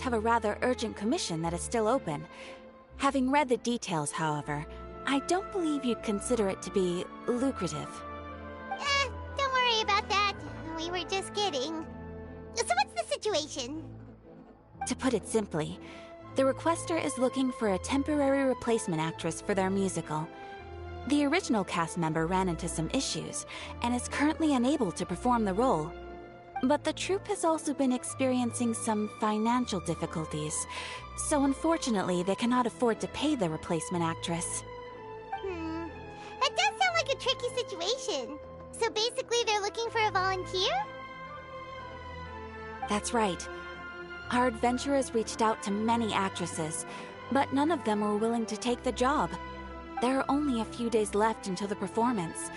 have a rather urgent commission that is still open. Having read the details, however, I don't believe you'd consider it to be lucrative. Don't worry about that. We were just kidding. So what's the situation? To put it simply, the requester is looking for a temporary replacement actress for their musical. The original cast member ran into some issues and is currently unable to perform the role. But the troupe has also been experiencing some financial difficulties, so unfortunately they cannot afford to pay the replacement actress. That does sound like a tricky situation. So basically they're looking for a volunteer? That's right. Our adventurers reached out to many actresses, but none of them were willing to take the job. There are only a few days left until the performance.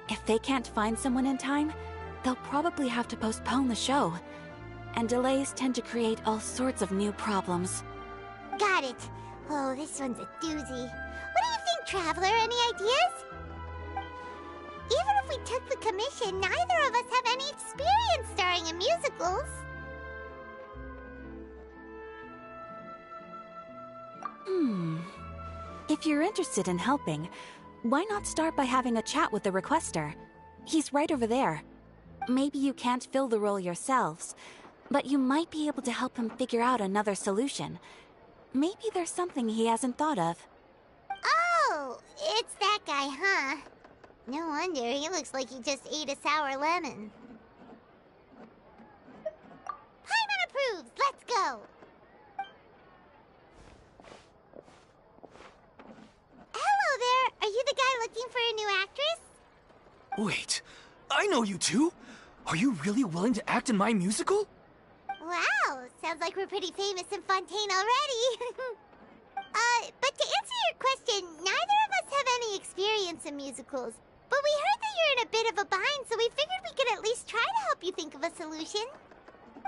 If they can't find someone in time, they'll probably have to postpone the show. And delays tend to create all sorts of new problems. Got it. Oh, this one's a doozy. What do you think, Traveler? Any ideas? Even if we took the commission, neither of us have any experience starring in musicals. If you're interested in helping, why not start by having a chat with the requester? He's right over there. Maybe you can't fill the role yourselves, but you might be able to help him figure out another solution. Maybe there's something he hasn't thought of. Oh, it's that guy, huh? No wonder, he looks like he just ate a sour lemon. Paimon approves! Let's go! Hello there! Are you the guy looking for a new actress? Wait, I know you two! Are you really willing to act in my musical? Wow, sounds like we're pretty famous in Fontaine already. But to answer your question, neither of us have any experience in musicals. But we heard that you're in a bit of a bind, so we figured we could at least try to help you think of a solution.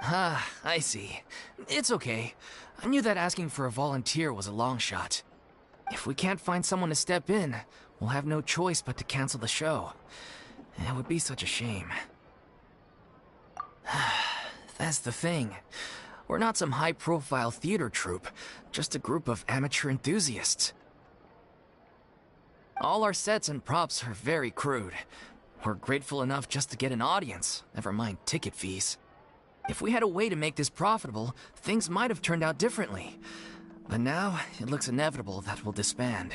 Ah, I see. It's okay. I knew that asking for a volunteer was a long shot. If we can't find someone to step in, we'll have no choice but to cancel the show. It would be such a shame. That's the thing. We're not some high-profile theater troupe, just a group of amateur enthusiasts. All our sets and props are very crude. We're grateful enough just to get an audience, never mind ticket fees. If we had a way to make this profitable, things might have turned out differently. But now, it looks inevitable that we'll disband.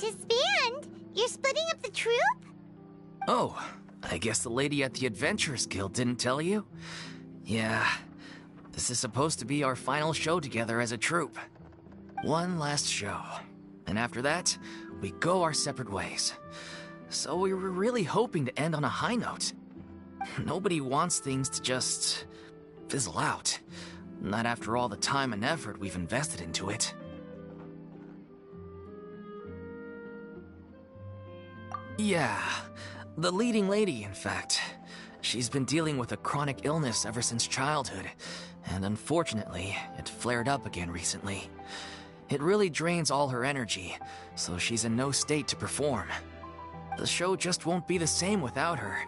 Disband? You're splitting up the troupe? Oh, I guess the lady at the Adventurers Guild didn't tell you? Yeah, this is supposed to be our final show together as a troupe. One last show. And after that, we go our separate ways. So we were really hoping to end on a high note. Nobody wants things to just fizzle out. Not after all the time and effort we've invested into it. Yeah, the leading lady, in fact. She's been dealing with a chronic illness ever since childhood, and unfortunately, it flared up again recently. It really drains all her energy, so she's in no state to perform. The show just won't be the same without her.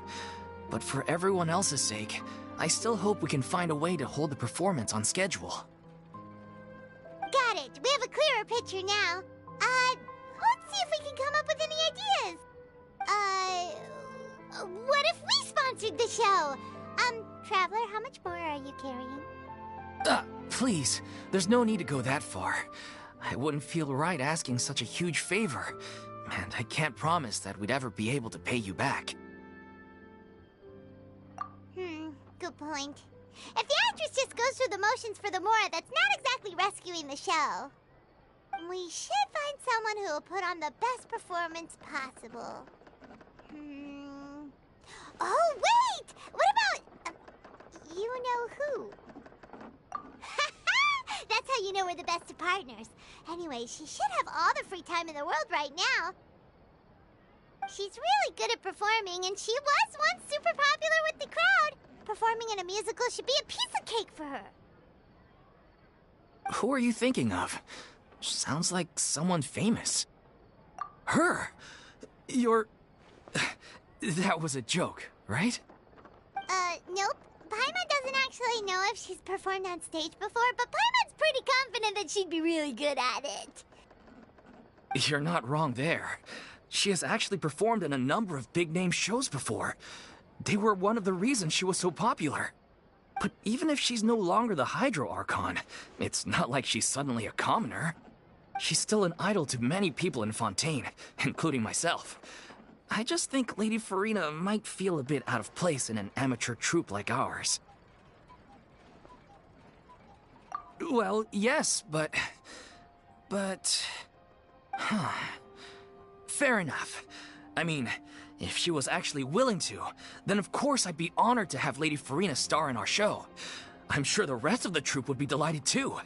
But for everyone else's sake, I still hope we can find a way to hold the performance on schedule. Got it. We have a clearer picture now. Let's see if we can come up with any ideas. What if we sponsored the show? Traveler, how much more are you carrying? Please, there's no need to go that far. I wouldn't feel right asking such a huge favor, and I can't promise that we'd ever be able to pay you back. Good point. If the actress just goes through the motions for the Mora, that's not exactly rescuing the show. We should find someone who will put on the best performance possible. Oh, wait! What about... you know who? That's how you know we're the best of partners. Anyway, she should have all the free time in the world right now. She's really good at performing, and she was once super popular with the crowd. Performing in a musical should be a piece of cake for her. Who are you thinking of? Sounds like someone famous. Her? You're... That was a joke, right? Nope. Paimon doesn't actually know if she's performed on stage before, but Paimon's confident that she'd be really good at it. You're not wrong there. She has actually performed in a number of big-name shows before. They were one of the reasons she was so popular. But even if she's no longer the Hydro Archon, it's not like she's suddenly a commoner. She's still an idol to many people in Fontaine, including myself. I just think Lady Furina might feel a bit out of place in an amateur troupe like ours. Well, yes, but... Fair enough. I mean, if she was actually willing to, then of course I'd be honored to have Lady Furina star in our show. I'm sure the rest of the troupe would be delighted too.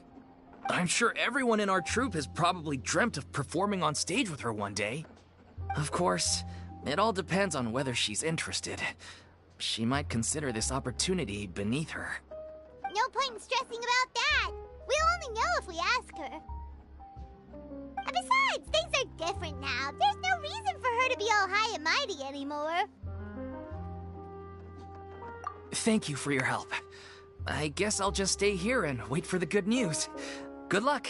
I'm sure everyone in our troupe has probably dreamt of performing on stage with her one day. Of course, it all depends on whether she's interested. She might consider this opportunity beneath her. No point in stressing about that. We'll only know if we ask her. And besides, things are different now. There's no reason for her to be all high and mighty anymore. Thank you for your help. I guess I'll just stay here and wait for the good news. Good luck.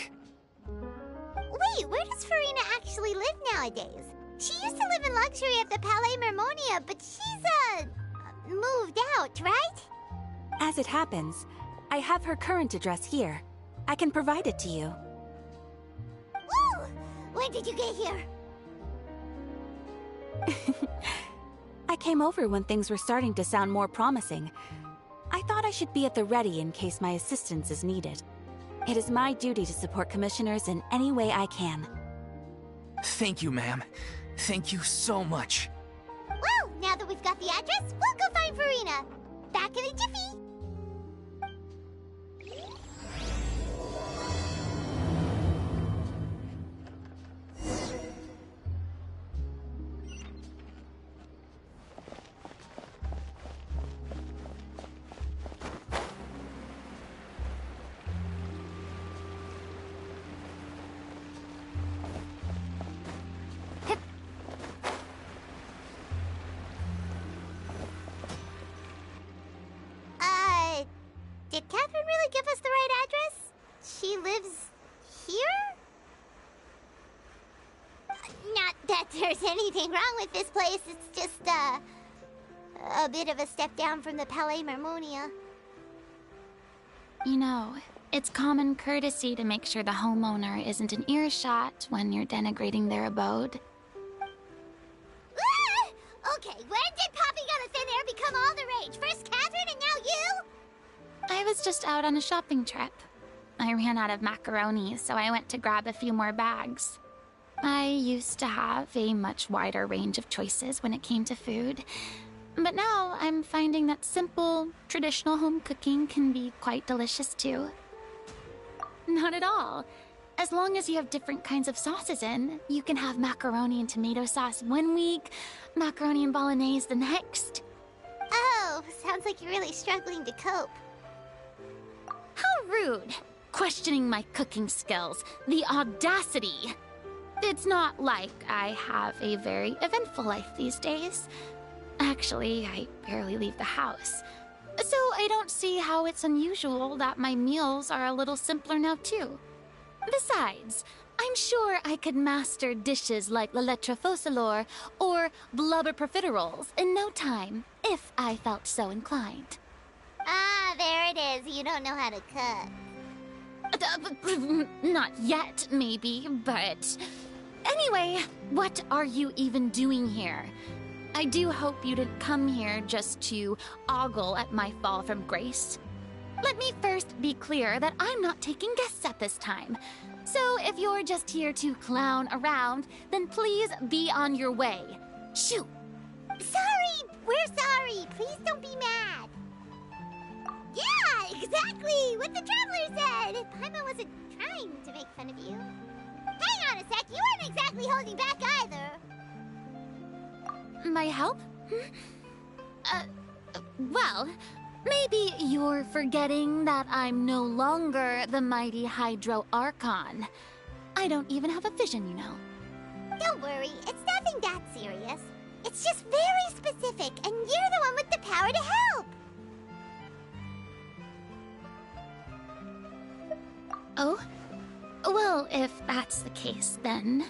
Wait, where does Furina actually live nowadays? She used to live in luxury at the Palais Mermonia, but she's, moved out, right? As it happens, I have her current address here. I can provide it to you. Woo! When did you get here? I came over when things were starting to sound more promising. I thought I should be at the ready in case my assistance is needed. It is my duty to support commissioners in any way I can. Thank you, ma'am. Thank you so much. Well, now that we've got the address, we'll go find Furina. Back in a jiffy. Did Catherine really give us the right address? She lives here? Not that there's anything wrong with this place, it's just, a bit of a step down from the Palais Mermonia. You know, it's common courtesy to make sure the homeowner isn't in earshot when you're denigrating their abode. Ah! Okay, when did Poppy Got a Thin Air become all the rage? First Catherine and now you? I was just out on a shopping trip. I ran out of macaroni, so I went to grab a few more bags. I used to have a much wider range of choices when it came to food, but now I'm finding that simple, traditional home cooking can be quite delicious too. Not at all. As long as you have different kinds of sauces in, you can have macaroni and tomato sauce one week, macaroni and bolognese the next. Oh, sounds like you're really struggling to cope. How rude! Questioning my cooking skills. The audacity! It's not like I have a very eventful life these days. Actually, I barely leave the house. So I don't see how it's unusual that my meals are a little simpler now too. Besides, I'm sure I could master dishes like la lettre focilor or blubber profiteroles in no time, if I felt so inclined. Ah, there it is. You don't know how to cook. Not yet, maybe, but... Anyway, what are you even doing here? I do hope you didn't come here just to ogle at my fall from grace. Let me first be clear that I'm not taking guests at this time. So if you're just here to clown around, then please be on your way. Shoo! Sorry! We're sorry! Please don't be mad! Yeah, exactly! What the Traveler said! Paimon wasn't trying to make fun of you. Hang on a sec, you weren't exactly holding back either. My help? Well, maybe you're forgetting that I'm no longer the mighty Hydro Archon. I don't even have a vision, you know. Don't worry, it's nothing that serious. It's just very specific, and you're the one with the power to help! Oh? Well, if that's the case, then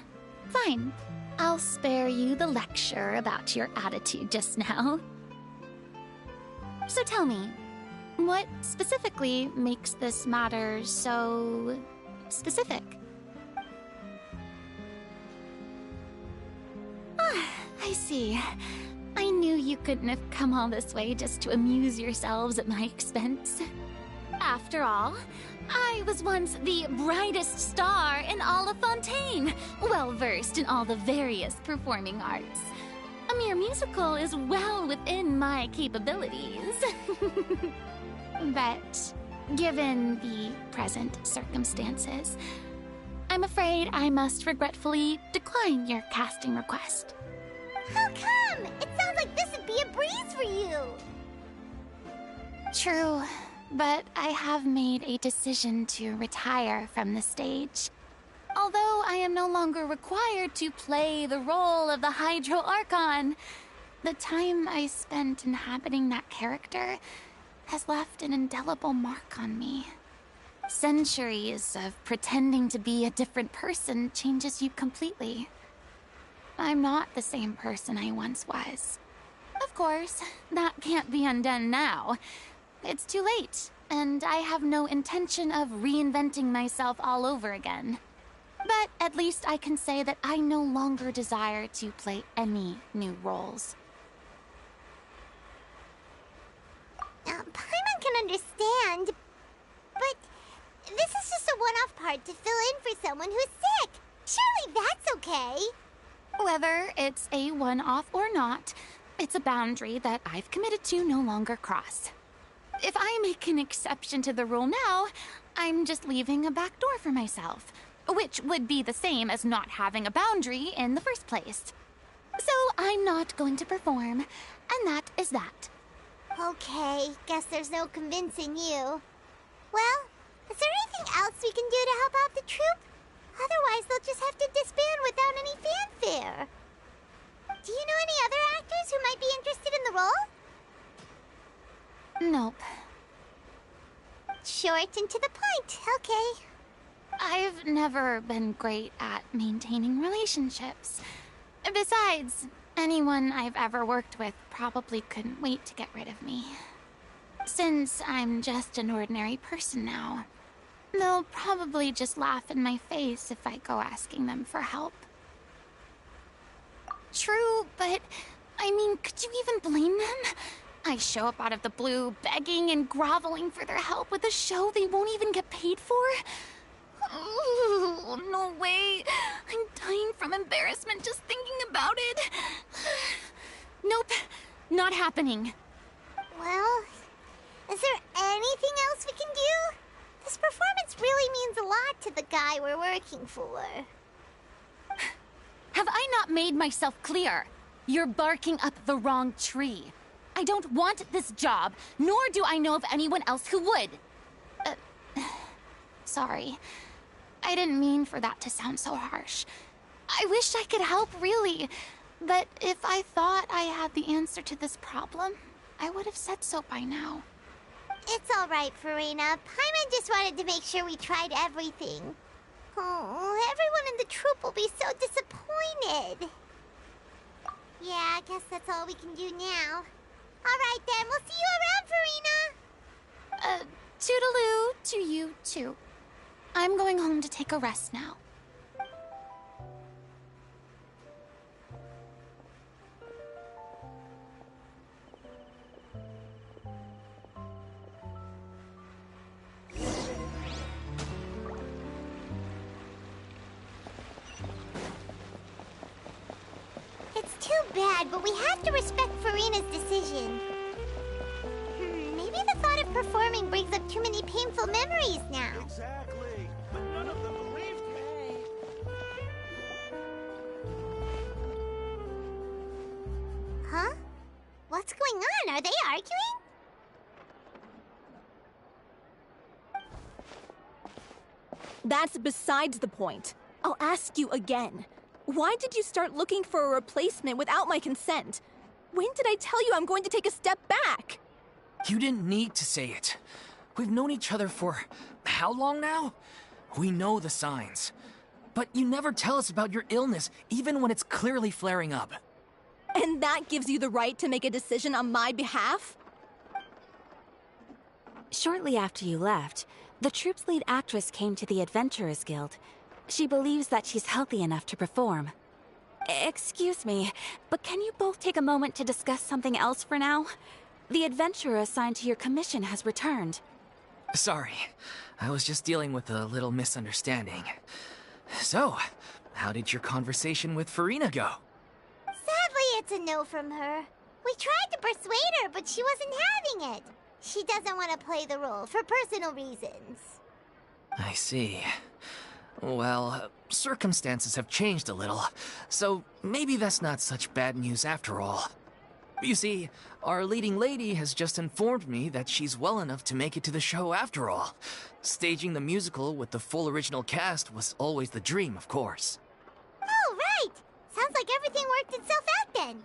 fine. I'll spare you the lecture about your attitude just now. So tell me, what specifically makes this matter so specific? Ah, I see. I knew you couldn't have come all this way just to amuse yourselves at my expense. After all, I was once the brightest star in all of Fontaine, well-versed in all the various performing arts. A mere musical is well within my capabilities. But given the present circumstances, I'm afraid I must regretfully decline your casting request. How come? It sounds like this would be a breeze for you. True, but I have made a decision to retire from the stage. Although I am no longer required to play the role of the Hydro Archon, the time I spent inhabiting that character has left an indelible mark on me. Centuries of pretending to be a different person changes you completely. I'm not the same person I once was. Of course, that can't be undone now. It's too late, and I have no intention of reinventing myself all over again. But at least I can say that I no longer desire to play any new roles. Paimon can understand, but this is just a one-off part to fill in for someone who's sick. Surely that's okay. Whether it's a one-off or not, it's a boundary that I've committed to no longer cross. If I make an exception to the rule now, I'm just leaving a back door for myself, which would be the same as not having a boundary in the first place. So I'm not going to perform, and that is that. Okay, guess there's no convincing you. Well, is there anything else we can do to help out the troupe? Otherwise, they'll just have to disband without any fanfare. Do you know any other actors who might be interested in the role? Nope. Short and to the point, okay. I've never been great at maintaining relationships. Besides, anyone I've ever worked with probably couldn't wait to get rid of me. Since I'm just an ordinary person now, they'll probably just laugh in my face if I go asking them for help. True, but I mean, could you even blame them? I show up out of the blue, begging and groveling for their help with a show they won't even get paid for? Ooh, no way. I'm dying from embarrassment just thinking about it. Nope, not happening. Well, is there anything else we can do? This performance really means a lot to the guy we're working for. Have I not made myself clear? You're barking up the wrong tree. I don't want this job, nor do I know of anyone else who would. Sorry. I didn't mean for that to sound so harsh. I wish I could help, really. But if I thought I had the answer to this problem, I would have said so by now. It's all right, Furina. Paimon just wanted to make sure we tried everything. Oh, everyone in the troupe will be so disappointed. Yeah, I guess that's all we can do now. All right, then. We'll see you around, Furina. Toodaloo to you, too. I'm going home to take a rest now. It's too bad, but we have to respect Furina's decision. Maybe the thought of performing brings up too many painful memories now. Exactly, but none of them believed me. Huh? What's going on? Are they arguing? That's besides the point. I'll ask you again. Why did you start looking for a replacement without my consent? When did I tell you I'm going to take a step back? You didn't need to say it. We've known each other for how long now? We know the signs. But you never tell us about your illness, even when it's clearly flaring up. And that gives you the right to make a decision on my behalf? Shortly after you left, the troupe's lead actress came to the Adventurers Guild. She believes that she's healthy enough to perform. Excuse me, but can you both take a moment to discuss something else for now? The adventurer assigned to your commission has returned. Sorry, I was just dealing with a little misunderstanding. So, how did your conversation with Furina go? Sadly, it's a no from her. We tried to persuade her, but she wasn't having it. She doesn't want to play the role for personal reasons. I see. Well, circumstances have changed a little, so maybe that's not such bad news after all. You see, our leading lady has just informed me that she's well enough to make it to the show after all. Staging the musical with the full original cast was always the dream, of course. Oh, right! Sounds like everything worked itself out then.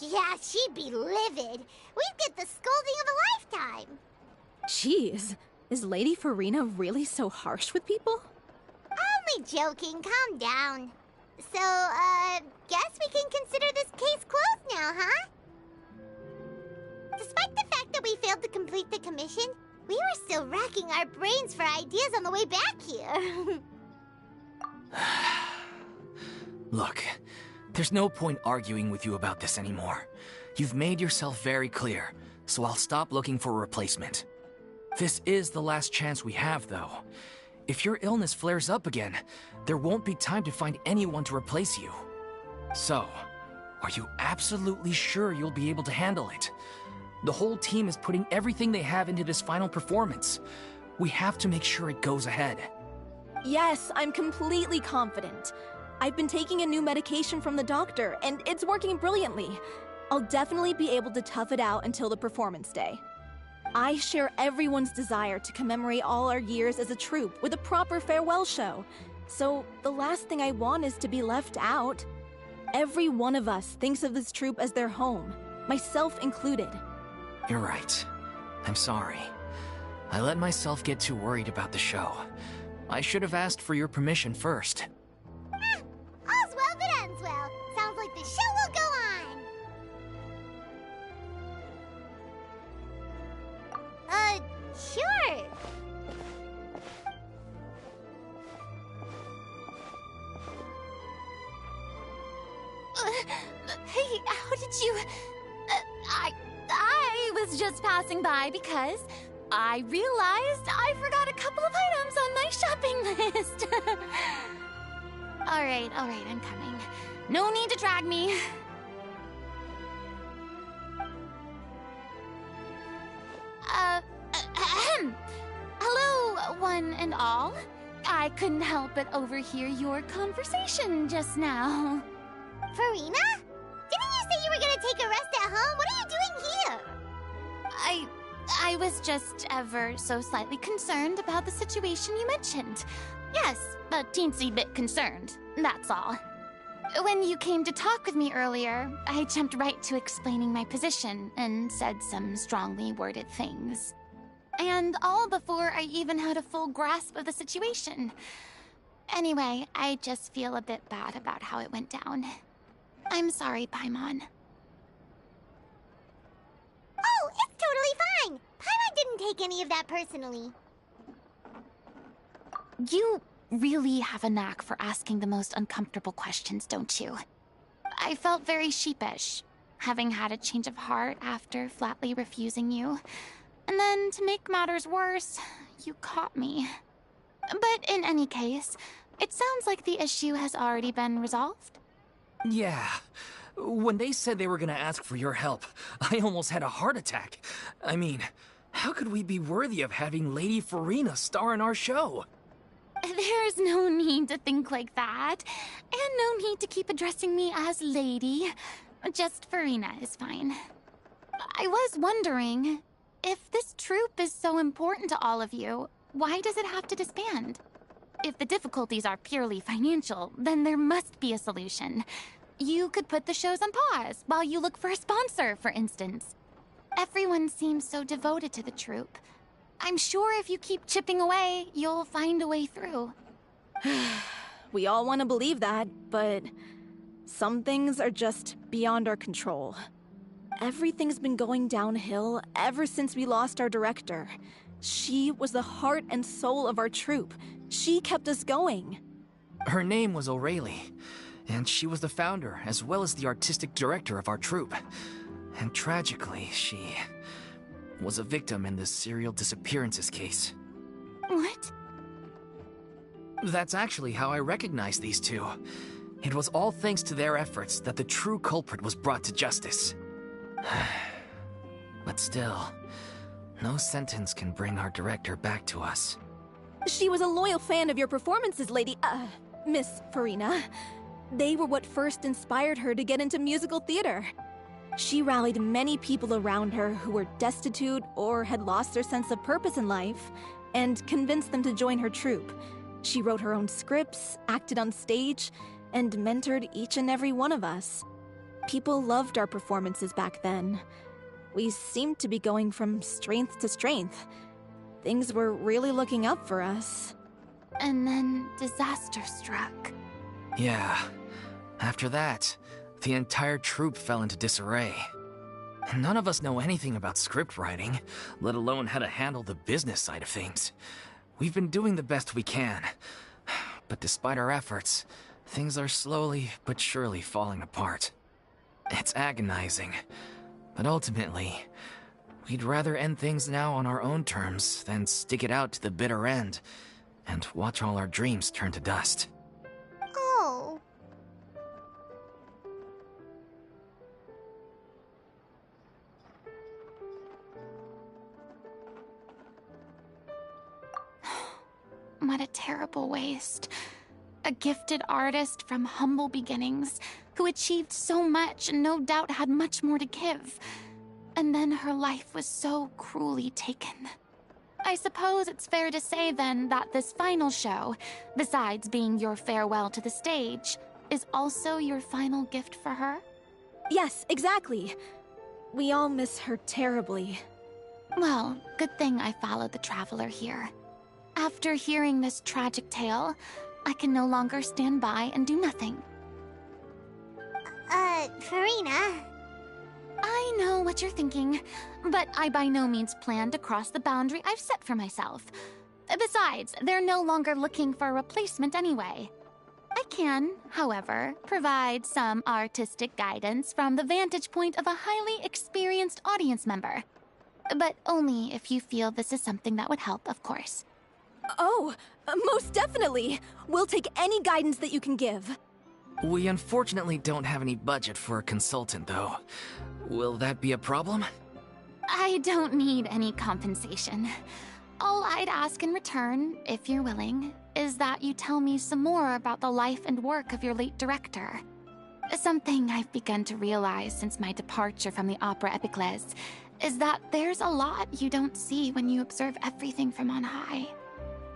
Yeah, she'd be livid. We'd get the scolding of a lifetime. Jeez, is Lady Furina really so harsh with people? Only joking, calm down. So, guess we can consider this case closed now, huh? Despite the fact that we failed to complete the commission, we were still racking our brains for ideas on the way back here. Look, there's no point arguing with you about this anymore. You've made yourself very clear, so I'll stop looking for a replacement. This is the last chance we have, though. If your illness flares up again, there won't be time to find anyone to replace you. So, are you absolutely sure you'll be able to handle it? The whole team is putting everything they have into this final performance. We have to make sure it goes ahead. Yes, I'm completely confident. I've been taking a new medication from the doctor, and it's working brilliantly. I'll definitely be able to tough it out until the performance day. I share everyone's desire to commemorate all our years as a troupe with a proper farewell show. So the last thing I want is to be left out. Every one of us thinks of this troupe as their home, myself included. You're right. I'm sorry. I let myself get too worried about the show. I should have asked for your permission first. All's well that ends well. Sounds like the show will go on. Sure. Hey, how did you... I was just passing by because I realized I forgot a couple of items on my shopping list. All right, I'm coming. No need to drag me. Hello, one and all. I couldn't help but overhear your conversation just now. Furina? Didn't you say you were gonna take a rest at home? What are you doing here? I was just ever so slightly concerned about the situation you mentioned. Yes, a teensy bit concerned, that's all. When you came to talk with me earlier, I jumped right to explaining my position and said some strongly worded things. And all before I even had a full grasp of the situation. Anyway, I just feel a bit bad about how it went down. I'm sorry, Paimon. Oh, it's totally fine. Paimon didn't take any of that personally. You really have a knack for asking the most uncomfortable questions, don't you? I felt very sheepish, having had a change of heart after flatly refusing you. And then, to make matters worse, you caught me. But in any case, it sounds like the issue has already been resolved. Yeah. When they said they were gonna ask for your help, I almost had a heart attack. I mean, how could we be worthy of having Lady Furina star in our show? There's no need to think like that. And no need to keep addressing me as Lady. Just Furina is fine. I was wondering, if this troupe is so important to all of you, why does it have to disband? If the difficulties are purely financial, then there must be a solution. You could put the shows on pause while you look for a sponsor, for instance. Everyone seems so devoted to the troupe. I'm sure if you keep chipping away, you'll find a way through. We all want to believe that, but some things are just beyond our control. Everything's been going downhill ever since we lost our director. She was the heart and soul of our troupe. She kept us going. Her name was O'Reilly, and she was the founder as well as the artistic director of our troupe. And tragically, she was a victim in the serial disappearances case. What? That's actually how I recognized these two. It was all thanks to their efforts that the true culprit was brought to justice. But still, no sentence can bring our director back to us. She was a loyal fan of your performances, Miss Furina. They were what first inspired her to get into musical theater. She rallied many people around her who were destitute or had lost their sense of purpose in life, and convinced them to join her troupe. She wrote her own scripts, acted on stage, and mentored each and every one of us. People loved our performances back then. We seemed to be going from strength to strength. Things were really looking up for us. And then disaster struck. Yeah. After that, the entire troupe fell into disarray. None of us know anything about script writing, let alone how to handle the business side of things. We've been doing the best we can. But despite our efforts, things are slowly but surely falling apart. It's agonizing. But ultimately, we'd rather end things now on our own terms than stick it out to the bitter end and watch all our dreams turn to dust. Oh. What a terrible waste. A gifted artist from humble beginnings, who achieved so much and no doubt had much more to give. And then her life was so cruelly taken. I suppose it's fair to say then that this final show, besides being your farewell to the stage, is also your final gift for her? Yes, exactly. We all miss her terribly. Well, good thing I followed the Traveler here. After hearing this tragic tale, I can no longer stand by and do nothing. Furina. I know what you're thinking, but I by no means plan to cross the boundary I've set for myself. Besides, they're no longer looking for a replacement anyway. I can, however, provide some artistic guidance from the vantage point of a highly experienced audience member. But only if you feel this is something that would help, of course. Oh, most definitely. We'll take any guidance that you can give. We unfortunately don't have any budget for a consultant, though. Will that be a problem? I don't need any compensation. All I'd ask in return, if you're willing, is that you tell me some more about the life and work of your late director. Something I've begun to realize since my departure from the Opera Epiclese is that there's a lot you don't see when you observe everything from on high.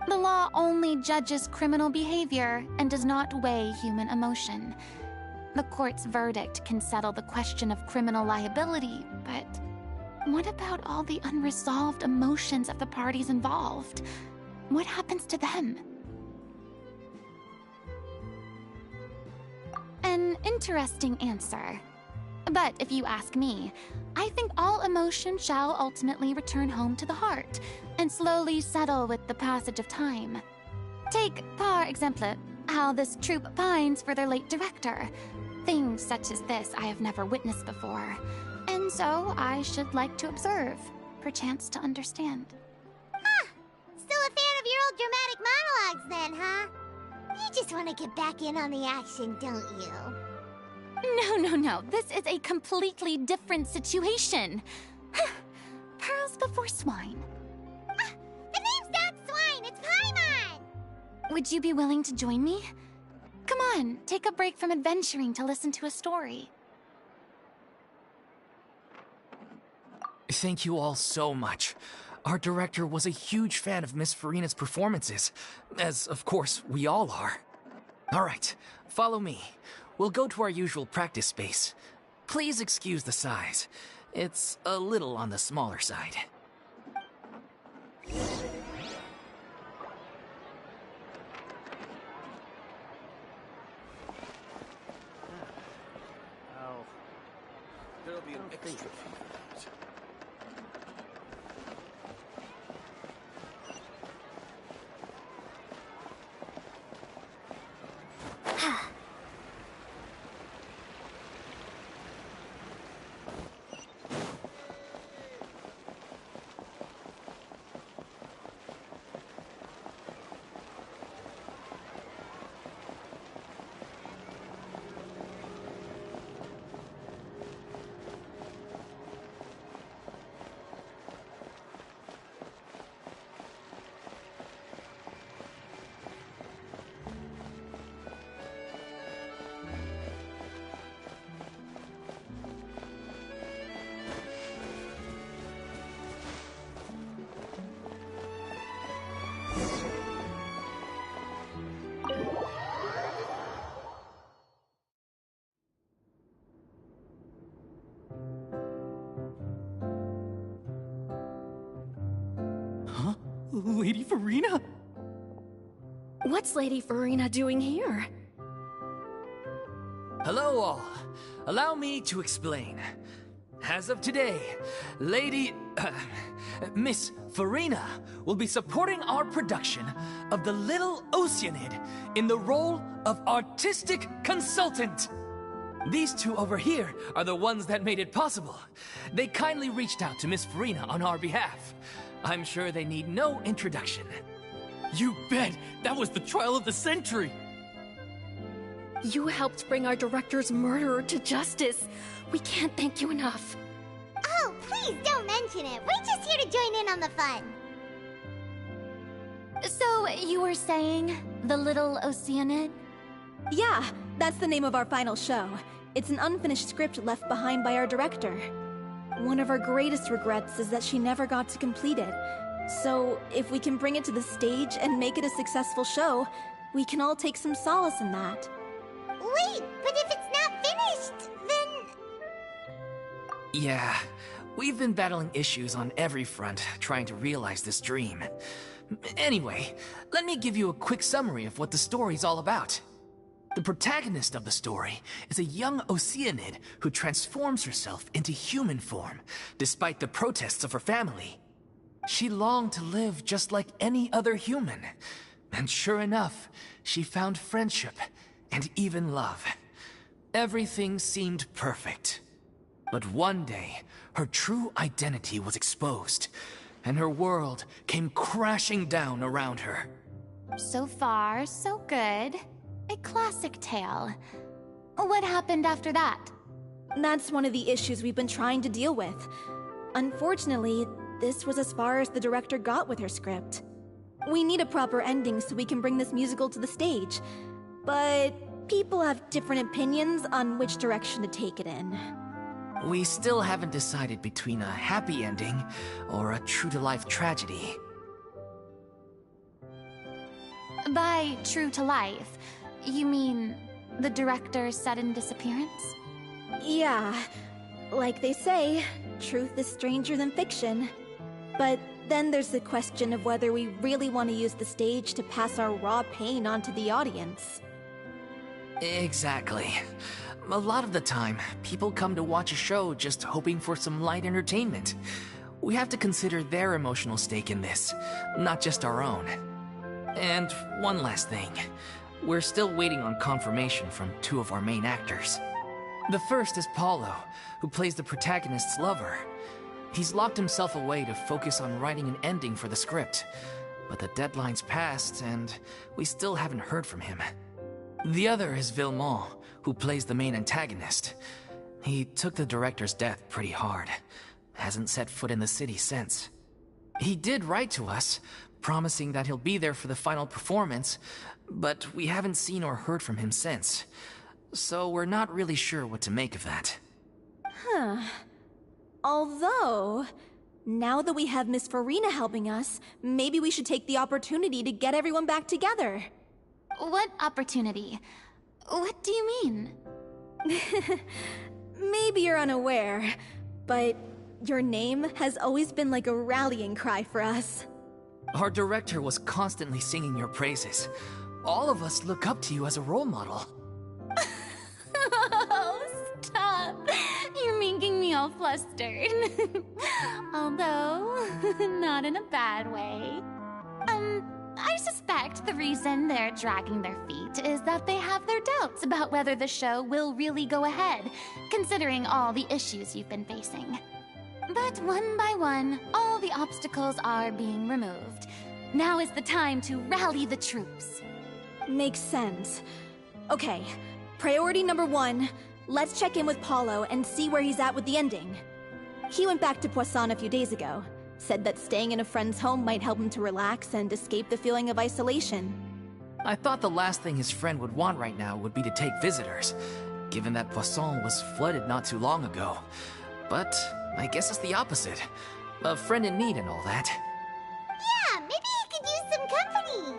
The law only judges criminal behavior and does not weigh human emotion. The court's verdict can settle the question of criminal liability, but what about all the unresolved emotions of the parties involved? What happens to them? An interesting answer. But if you ask me, I think all emotion shall ultimately return home to the heart and slowly settle with the passage of time. Take, par exemple, how this troupe pines for their late director. Things such as this I have never witnessed before, and so I should like to observe, perchance to understand. Huh. Still a fan of your old dramatic monologues then, huh? You just want to get back in on the action, don't you? No. This is a completely different situation. Pearls before swine. Ah, the name's not Swine, it's Paimon! Would you be willing to join me? Come on, take a break from adventuring to listen to a story. Thank you all so much. Our director was a huge fan of Miss Furina's performances, as of course we all are. All right, follow me. We'll go to our usual practice space. Please excuse the size. It's a little on the smaller side. Oh. There'll be an extra few minutes. Lady Furina? What's Lady Furina doing here? Hello all. Allow me to explain. As of today, Miss Furina will be supporting our production of The Little Oceanid in the role of artistic consultant. These two over here are the ones that made it possible. They kindly reached out to Miss Furina on our behalf. I'm sure they need no introduction. You bet! That was the trial of the century! You helped bring our director's murderer to justice. We can't thank you enough. Oh, please don't mention it. We're just here to join in on the fun. So, you were saying The Little Oceanid? Yeah, that's the name of our final show. It's an unfinished script left behind by our director. One of our greatest regrets is that she never got to complete it. So, if we can bring it to the stage and make it a successful show, we can all take some solace in that. Wait, but if it's not finished, then... Yeah, we've been battling issues on every front trying to realize this dream. Anyway, let me give you a quick summary of what the story's all about. The protagonist of the story is a young Oceanid who transforms herself into human form, despite the protests of her family. She longed to live just like any other human, and sure enough, she found friendship and even love. Everything seemed perfect. But one day, her true identity was exposed, and her world came crashing down around her. So far, so good. A classic tale. What happened after that? That's one of the issues we've been trying to deal with. Unfortunately, this was as far as the director got with her script. We need a proper ending so we can bring this musical to the stage. But people have different opinions on which direction to take it in. We still haven't decided between a happy ending or a true-to-life tragedy. By true to life, you mean the director's sudden disappearance? Yeah, like they say, truth is stranger than fiction. But then there's the question of whether we really want to use the stage to pass our raw pain onto the audience. Exactly. A lot of the time, people come to watch a show just hoping for some light entertainment. We have to consider their emotional stake in this, not just our own. And one last thing. We're still waiting on confirmation from two of our main actors. The first is Paulo, who plays the protagonist's lover. He's locked himself away to focus on writing an ending for the script, but the deadline's passed and we still haven't heard from him. The other is Villemont, who plays the main antagonist. He took the director's death pretty hard. Hasn't set foot in the city since. He did write to us, promising that he'll be there for the final performance, but we haven't seen or heard from him since. So we're not really sure what to make of that. Huh. Although, now that we have Miss Farina helping us, maybe we should take the opportunity to get everyone back together. What opportunity? What do you mean? Maybe you're unaware, but your name has always been like a rallying cry for us. Our director was constantly singing your praises. All of us look up to you as a role model. Oh, stop! You're making me all flustered. Although, not in a bad way. I suspect the reason they're dragging their feet is that they have their doubts about whether the show will really go ahead, considering all the issues you've been facing. But one by one, all the obstacles are being removed. Now is the time to rally the troops. Makes sense. Okay, priority number 1, let's check in with Paulo and see where he's at with the ending. He went back to Poisson a few days ago. Said that staying in a friend's home might help him to relax and escape the feeling of isolation. I thought the last thing his friend would want right now would be to take visitors, given that Poisson was flooded not too long ago. But I guess it's the opposite. A friend in need and all that. Yeah, maybe he could use some company.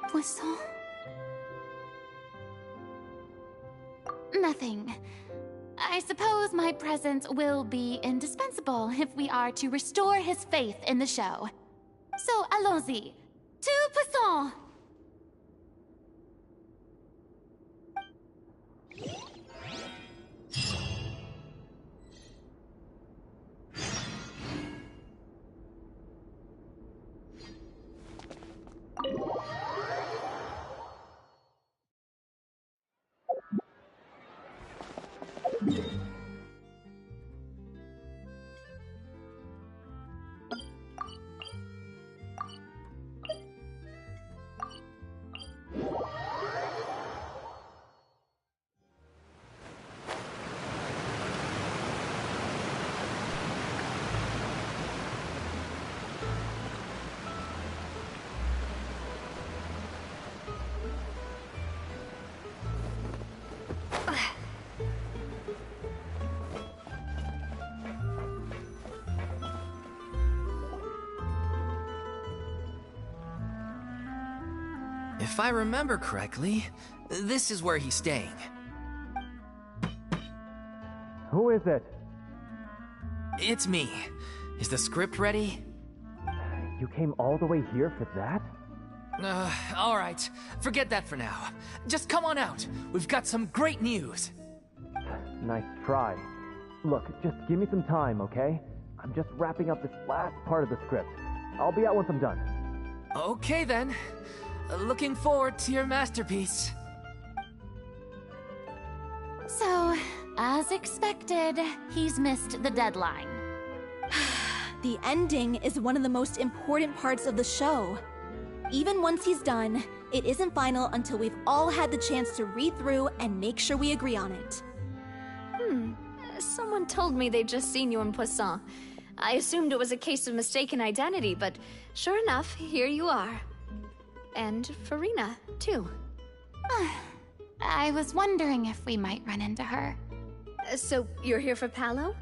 Poisson? Nothing. I suppose my presence will be indispensable if we are to restore his faith in the show. So, allons-y. To Poisson! If I remember correctly, this is where he's staying. Who is it? It's me. Is the script ready? You came all the way here for that? All right. Forget that for now. Just come on out. We've got some great news. Nice try. Look, just give me some time, okay? I'm just wrapping up this last part of the script. I'll be out once I'm done. Okay then. Looking forward to your masterpiece. So, as expected, he's missed the deadline. The ending is one of the most important parts of the show. Even once he's done, it isn't final until we've all had the chance to read through and make sure we agree on it. Someone told me they'd just seen you in Poisson. I assumed it was a case of mistaken identity, but sure enough, here you are. And Furina, too. I was wondering if we might run into her. So, you're here for Paolo?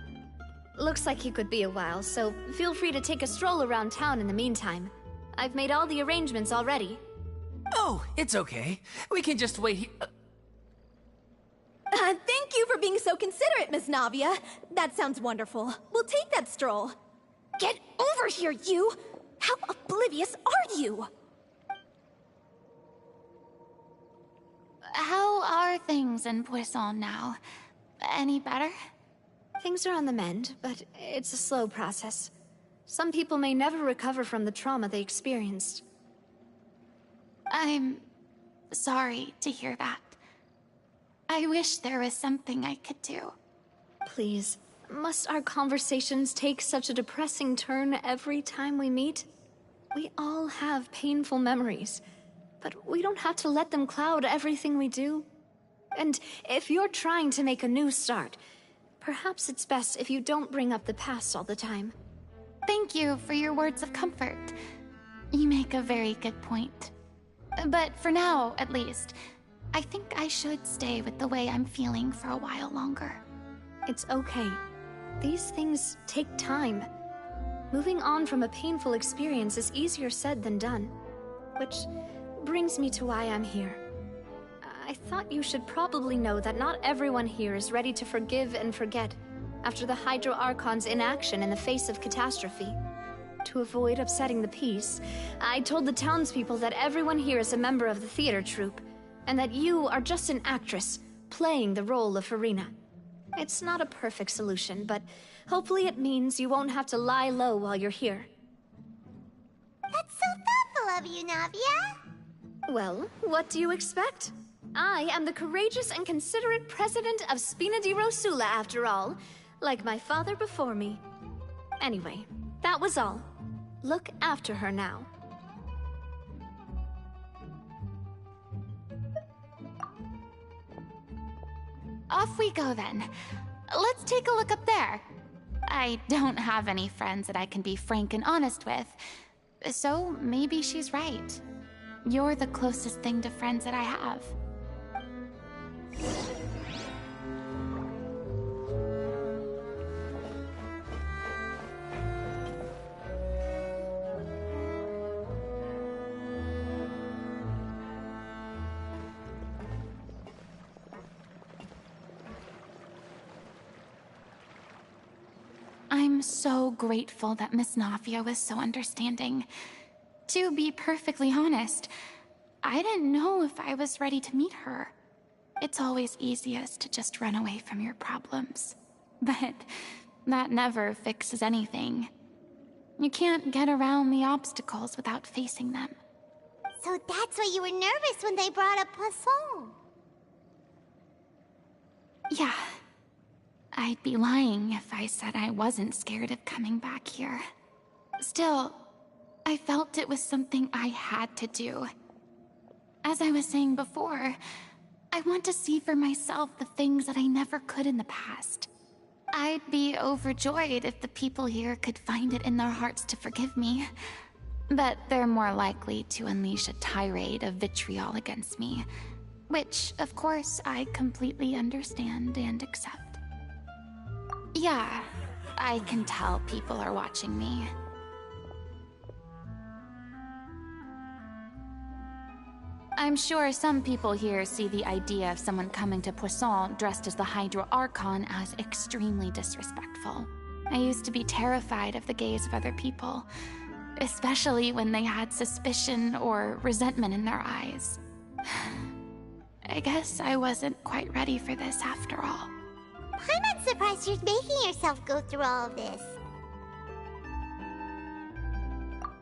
Looks like you could be a while, so feel free to take a stroll around town in the meantime. I've made all the arrangements already. Oh, it's okay. We can just wait here. Thank you for being so considerate, Miss Navia. That sounds wonderful. We'll take that stroll. Get over here, you! How oblivious are you? How are things in Poisson now? Any better? Things are on the mend, but it's a slow process. Some people may never recover from the trauma they experienced. I'm sorry to hear that. I wish there was something I could do. Please, must our conversations take such a depressing turn every time we meet? We all have painful memories, but we don't have to let them cloud everything we do. And if you're trying to make a new start, perhaps it's best if you don't bring up the past all the time. Thank you for your words of comfort. You make a very good point. But for now, at least, I think I should stay with the way I'm feeling for a while longer. It's okay. These things take time. Moving on from a painful experience is easier said than done. Which brings me to why I'm here. I thought you should probably know that not everyone here is ready to forgive and forget after the Hydro Archon's inaction in the face of catastrophe. To avoid upsetting the peace, I told the townspeople that everyone here is a member of the theater troupe, and that you are just an actress playing the role of Furina. It's not a perfect solution, but hopefully it means you won't have to lie low while you're here. That's so thoughtful of you, Navia. Well, what do you expect? I am the courageous and considerate president of Spina di Rosula, after all, like my father before me. Anyway, that was all. Look after her now. Off we go then. Let's take a look up there. I don't have any friends that I can be frank and honest with, so maybe she's right. You're the closest thing to friends that I have. I'm so grateful that Miss Navia was so understanding. To be perfectly honest, I didn't know if I was ready to meet her. It's always easiest to just run away from your problems. But that never fixes anything. You can't get around the obstacles without facing them. So that's why you were nervous when they brought up Poisson. Yeah. I'd be lying if I said I wasn't scared of coming back here. Still, I felt it was something I had to do. As I was saying before, I want to see for myself the things that I never could in the past. I'd be overjoyed if the people here could find it in their hearts to forgive me. But they're more likely to unleash a tirade of vitriol against me, which, of course, I completely understand and accept. Yeah, I can tell people are watching me. I'm sure some people here see the idea of someone coming to Poisson dressed as the Hydro Archon as extremely disrespectful. I used to be terrified of the gaze of other people, especially when they had suspicion or resentment in their eyes. I guess I wasn't quite ready for this after all. I'm not surprised you're making yourself go through all of this.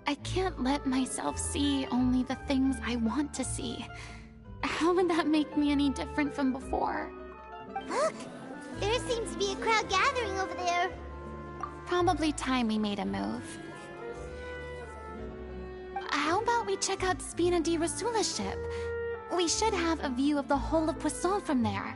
I can't let myself see only the things I want to see. How would that make me any different from before? Look! There seems to be a crowd gathering over there. Probably time we made a move. How about we check out Spina di Rasula's ship? We should have a view of the whole of Poisson from there.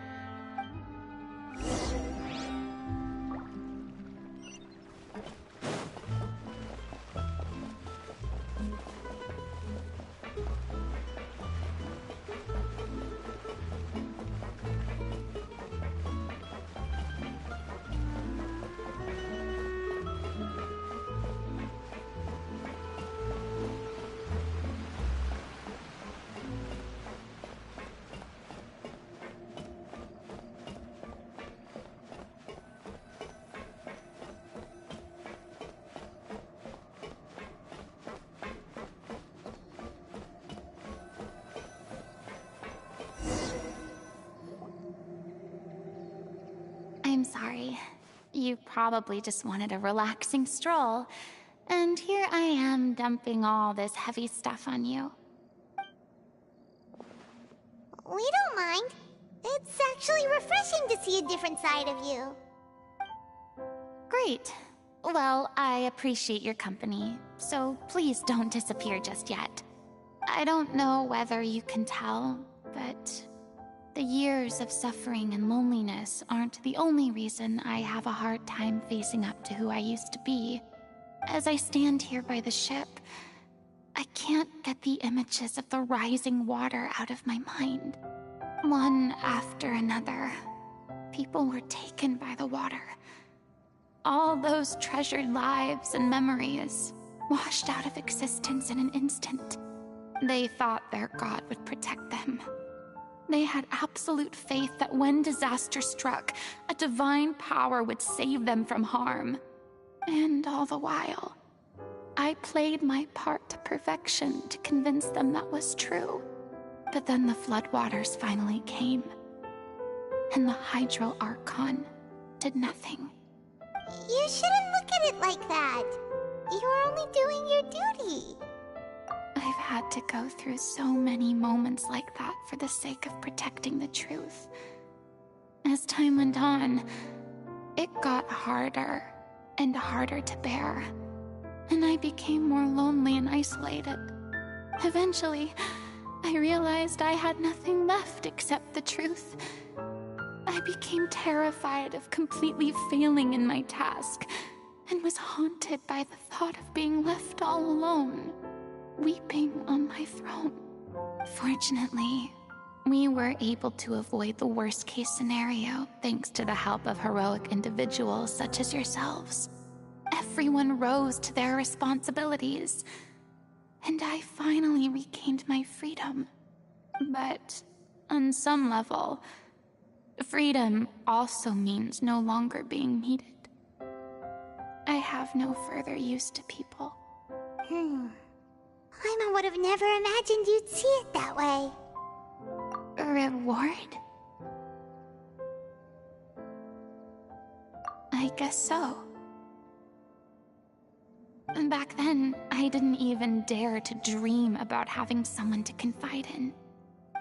I'm sorry. You probably just wanted a relaxing stroll, and here I am dumping all this heavy stuff on you. We don't mind. It's actually refreshing to see a different side of you. Great. Well, I appreciate your company, so please don't disappear just yet. I don't know whether you can tell, but the years of suffering and loneliness aren't the only reason I have a hard time facing up to who I used to be. As I stand here by the ship, I can't get the images of the rising water out of my mind. One after another, people were taken by the water. All those treasured lives and memories washed out of existence in an instant. They thought their god would protect them. They had absolute faith that when disaster struck, a divine power would save them from harm. And all the while, I played my part to perfection to convince them that was true. But then the floodwaters finally came, and the Hydro Archon did nothing. You shouldn't look at it like that. You're only doing your duty. I've had to go through so many moments like that for the sake of protecting the truth. As time went on, it got harder and harder to bear, and I became more lonely and isolated. Eventually, I realized I had nothing left except the truth. I became terrified of completely failing in my task, and was haunted by the thought of being left all alone, weeping on my throne. Fortunately, we were able to avoid the worst-case scenario thanks to the help of heroic individuals such as yourselves. Everyone rose to their responsibilities, and I finally regained my freedom. But on some level, freedom also means no longer being needed. I have no further use to people. Paimon would have never imagined you'd see it that way. Reward? I guess so. Back then, I didn't even dare to dream about having someone to confide in.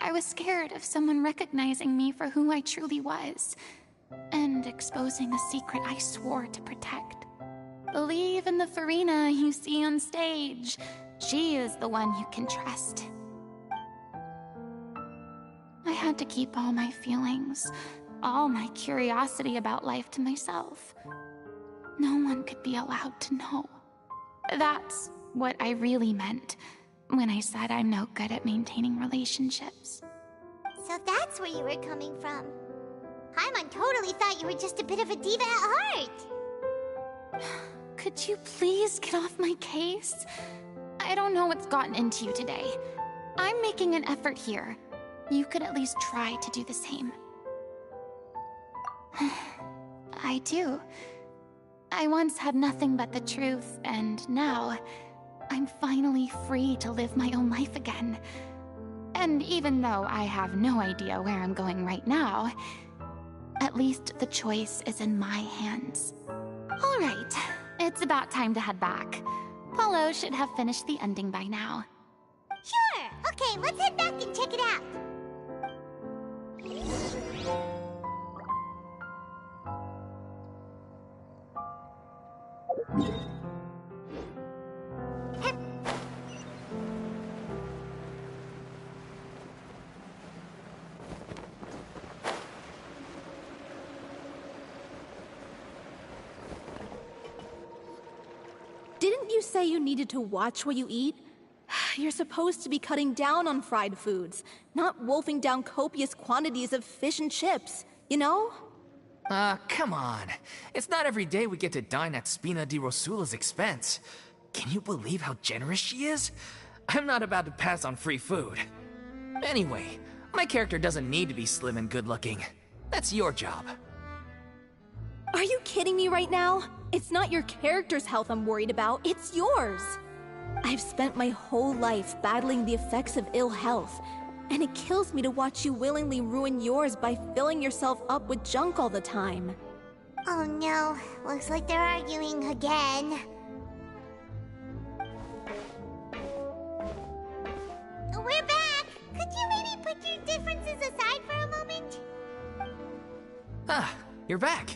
I was scared of someone recognizing me for who I truly was, and exposing the secret I swore to protect. Believe in the Furina you see on stage. She is the one you can trust. I had to keep all my feelings, all my curiosity about life to myself. No one could be allowed to know. That's what I really meant when I said I'm no good at maintaining relationships. So that's where you were coming from. Paimon totally thought you were just a bit of a diva at heart. Could you please get off my case? I don't know what's gotten into you today. I'm making an effort here. You could at least try to do the same. I do. I once had nothing but the truth, and now I'm finally free to live my own life again. And even though I have no idea where I'm going right now, at least the choice is in my hands. All right, it's about time to head back. Paulo should have finished the ending by now. Sure! Okay, let's head back and check it out. Didn't you say you needed to watch what you eat? You're supposed to be cutting down on fried foods, not wolfing down copious quantities of fish and chips, you know? Come on. It's not every day we get to dine at Spina di Rosula's expense. Can you believe how generous she is? I'm not about to pass on free food. Anyway, my character doesn't need to be slim and good-looking. That's your job. Are you kidding me right now? It's not your character's health I'm worried about, it's yours. I've spent my whole life battling the effects of ill health, and it kills me to watch you willingly ruin yours by filling yourself up with junk all the time. Oh no, looks like they're arguing again. We're back! Could you maybe put your differences aside for a moment? Ah, you're back.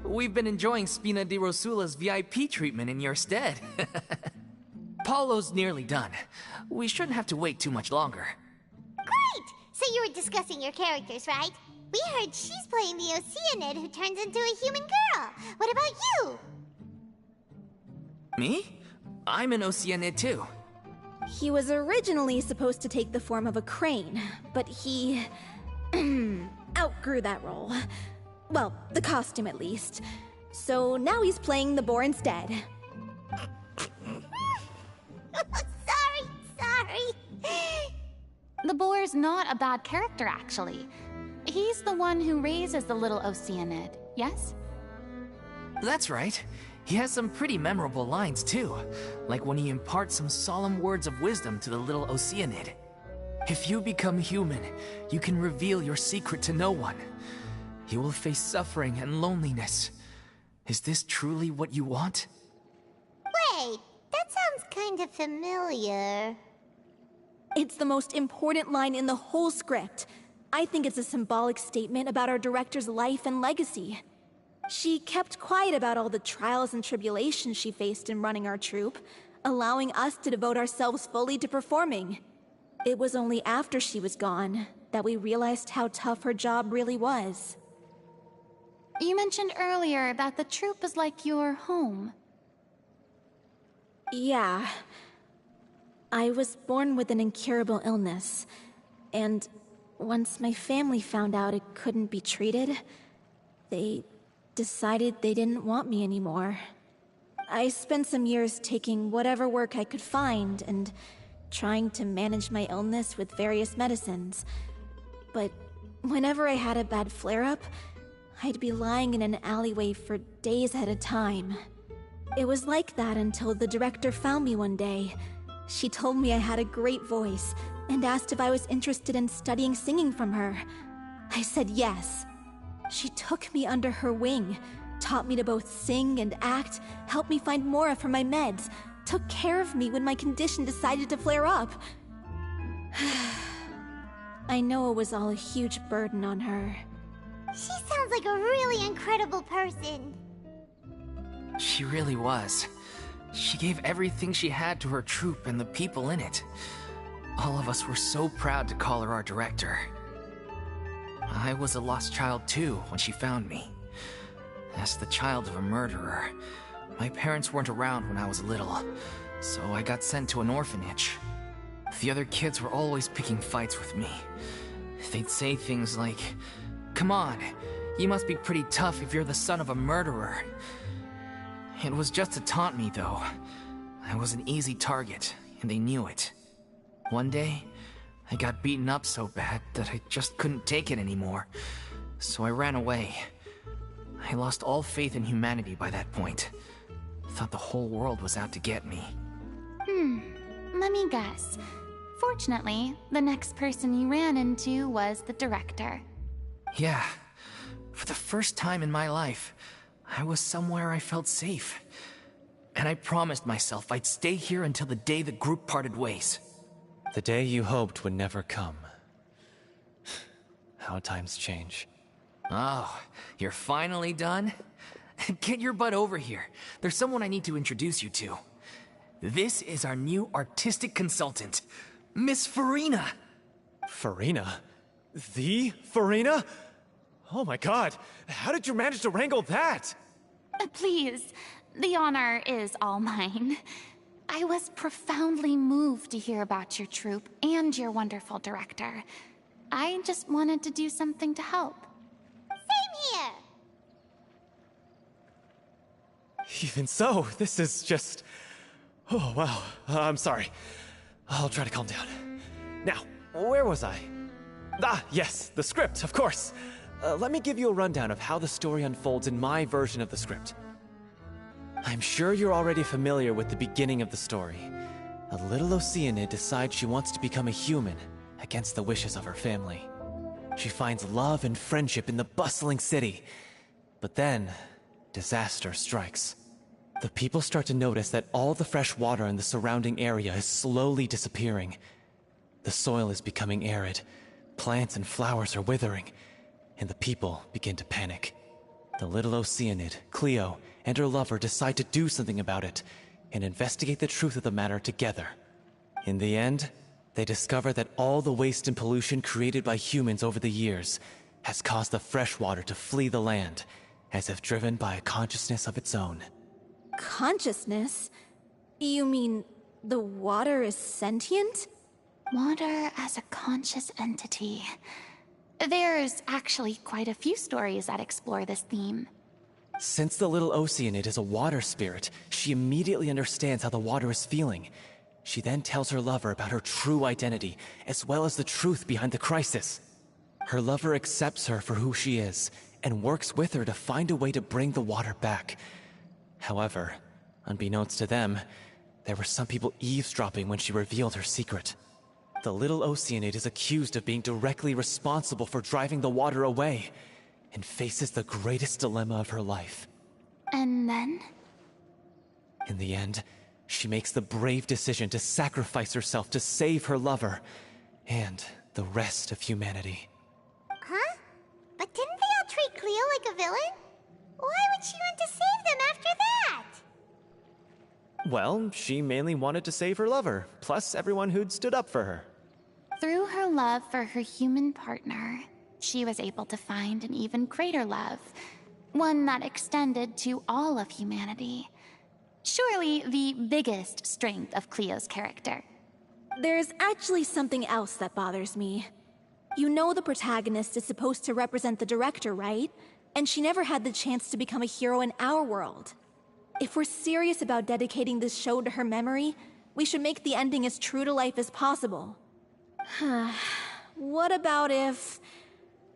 We've been enjoying Spina di Rosula's VIP treatment in your stead. Paulo's nearly done. We shouldn't have to wait too much longer. Great! So you were discussing your characters, right? We heard she's playing the Oceanid who turns into a human girl. What about you? Me? I'm an Oceanid too. He was originally supposed to take the form of a crane, but he outgrew that role. Well, the costume at least. So now he's playing the boar instead. Sorry. The boar's not a bad character, actually. He's the one who raises the little Oceanid, yes? That's right. He has some pretty memorable lines too, like when he imparts some solemn words of wisdom to the little Oceanid. If you become human, you can reveal your secret to no one. You will face suffering and loneliness. Is this truly what you want? Wait, that sounds kind of familiar. It's the most important line in the whole script. I think it's a symbolic statement about our director's life and legacy. She kept quiet about all the trials and tribulations she faced in running our troupe, allowing us to devote ourselves fully to performing. It was only after she was gone that we realized how tough her job really was. You mentioned earlier that the troupe is like your home. Yeah. I was born with an incurable illness, and once my family found out it couldn't be treated, they decided they didn't want me anymore. I spent some years taking whatever work I could find and trying to manage my illness with various medicines. But whenever I had a bad flare-up, I'd be lying in an alleyway for days at a time. It was like that until the director found me one day. She told me I had a great voice and asked if I was interested in studying singing from her. I said yes. She took me under her wing, taught me to both sing and act, helped me find Mora for my meds, took care of me when my condition decided to flare up. I know it was all a huge burden on her. She sounds like a really incredible person. She really was. She gave everything she had to her troupe and the people in it. All of us were so proud to call her our director. I was a lost child too when she found me. As the child of a murderer, my parents weren't around when I was little, so I got sent to an orphanage. The other kids were always picking fights with me. They'd say things like, "Come on, you must be pretty tough if you're the son of a murderer." It was just to taunt me, though. I was an easy target, and they knew it. One day, I got beaten up so bad that I just couldn't take it anymore, so I ran away. I lost all faith in humanity by that point. Thought the whole world was out to get me. Let me guess. Fortunately, the next person you ran into was the director. Yeah. For the first time in my life, I was somewhere I felt safe. And I promised myself I'd stay here until the day the group parted ways. The day you hoped would never come. How times change. Oh, you're finally done? Get your butt over here. There's someone I need to introduce you to. This is our new artistic consultant, Miss Farina. Farina? The Farina? Oh my god, how did you manage to wrangle that? Please, the honor is all mine. I was profoundly moved to hear about your troupe and your wonderful director. I just wanted to do something to help. Same here! Even so, this is just... Oh, wow. I'm sorry. I'll try to calm down. Now, where was I? Ah, yes, the script, of course. Let me give you a rundown of how the story unfolds in my version of the script. I'm sure you're already familiar with the beginning of the story. A little Oceanid decides she wants to become a human, against the wishes of her family. She finds love and friendship in the bustling city. But then, disaster strikes. The people start to notice that all the fresh water in the surrounding area is slowly disappearing. The soil is becoming arid, plants and flowers are withering, and the people begin to panic. The little Oceanid, Cleo, and her lover decide to do something about it, and investigate the truth of the matter together. In the end, they discover that all the waste and pollution created by humans over the years has caused the fresh water to flee the land, as if driven by a consciousness of its own. Consciousness? You mean the water is sentient? Water as a conscious entity. There's actually quite a few stories that explore this theme. Since the little Oceanid is a water spirit, she immediately understands how the water is feeling. She then tells her lover about her true identity, as well as the truth behind the crisis. Her lover accepts her for who she is, and works with her to find a way to bring the water back. However, unbeknownst to them, there were some people eavesdropping when she revealed her secret. The little Oceanid is accused of being directly responsible for driving the water away, and faces the greatest dilemma of her life. And then? In the end, she makes the brave decision to sacrifice herself to save her lover, and the rest of humanity. Huh? But didn't they all treat Cleo like a villain? Why would she want to save them after that? Well, she mainly wanted to save her lover, plus everyone who'd stood up for her. Through her love for her human partner, she was able to find an even greater love, one that extended to all of humanity. Surely the biggest strength of Cleo's character. There's actually something else that bothers me. You know the protagonist is supposed to represent the director, right? And she never had the chance to become a hero in our world. If we're serious about dedicating this show to her memory, we should make the ending as true to life as possible. What about if